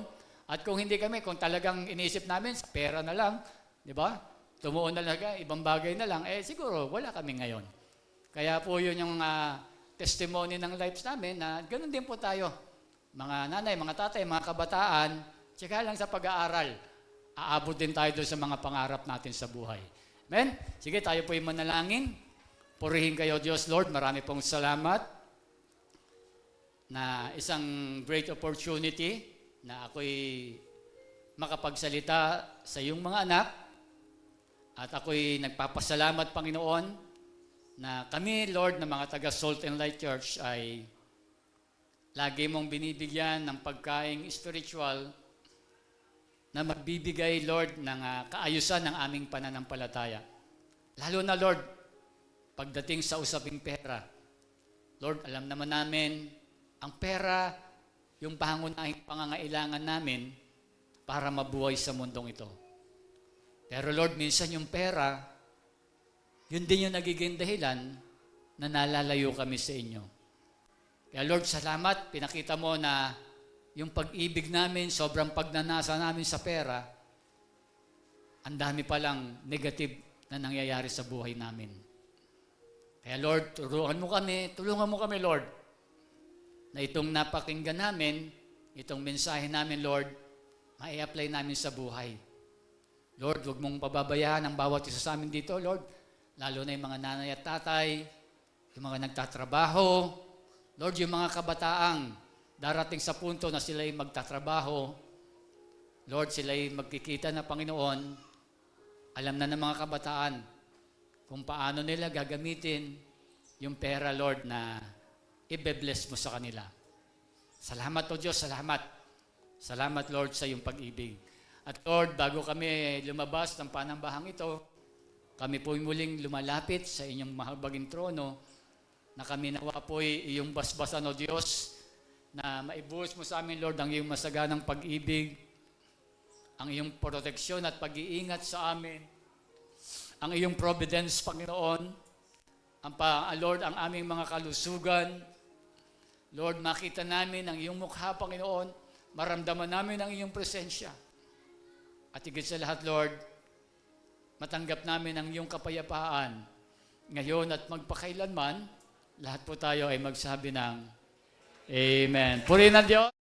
at kung hindi kami, kung talagang inisip namin, sa pera na lang, di ba? Tumuon na lang, ibang bagay na lang, siguro wala kami ngayon. Kaya po yun yung testimony ng lives namin na ganun din po tayo. Mga nanay, mga tatay, mga kabataan, tsaka lang sa pag-aaral, aabot din tayo doon sa mga pangarap natin sa buhay. Amen? Sige, tayo po yung manalangin. Purihin kayo, Diyos Lord. Marami pong salamat na isang great opportunity na ako'y makapagsalita sa iyong mga anak. At ako'y nagpapasalamat, Panginoon, na kami, Lord, na mga taga Salt and Light Church ay lagi mong binibigyan ng pagkaing spiritual na magbibigay, Lord, ng kaayusan ng aming pananampalataya. Lalo na, Lord, pagdating sa usaping pera. Lord, alam naman namin, ang pera, yung pangunahing pangangailangan namin para mabuhay sa mundong ito. Pero Lord, minsan yung pera, yun din yung nagiging dahilan na nalalayo kami sa inyo. Kaya Lord, salamat, pinakita mo na yung pag-ibig namin, sobrang pagnanasa namin sa pera, ang dami palang negative na nangyayari sa buhay namin. Kaya Lord, tulungan mo kami Lord, na itong napakinggan namin, itong mensahe namin Lord, ma-i-apply namin sa buhay. Lord, huwag mong pababayaan ang bawat isa sa amin dito, Lord. Lalo na yung mga nanay at tatay, yung mga nagtatrabaho, Lord, yung mga kabataang darating sa punto na sila'y magtatrabaho, Lord, sila'y magkikita na Panginoon, alam na ng mga kabataan kung paano nila gagamitin yung pera, Lord, na ibe-bless mo sa kanila. Salamat, O Diyos, salamat. Salamat, Lord, sa iyong pag-ibig. At Lord, bago kami lumabas ng panambahang ito, kami po'y muling lumalapit sa inyong mahabaging trono, na kami nawa po'y iyong basbasan, O Diyos, na maibuhos mo sa amin, Lord, ang iyong masaganang pag-ibig, ang iyong proteksyon at pag-iingat sa amin, ang iyong providence, Panginoon, Lord, ang aming mga kalusugan. Lord, makita namin ang iyong mukha, Panginoon, maramdaman namin ang iyong presensya. At higit sa lahat, Lord, matanggap namin ang iyong kapayapaan ngayon at magpakailanman. Lahat po tayo ay magsabi ng Amen. Purihin ng Diyos.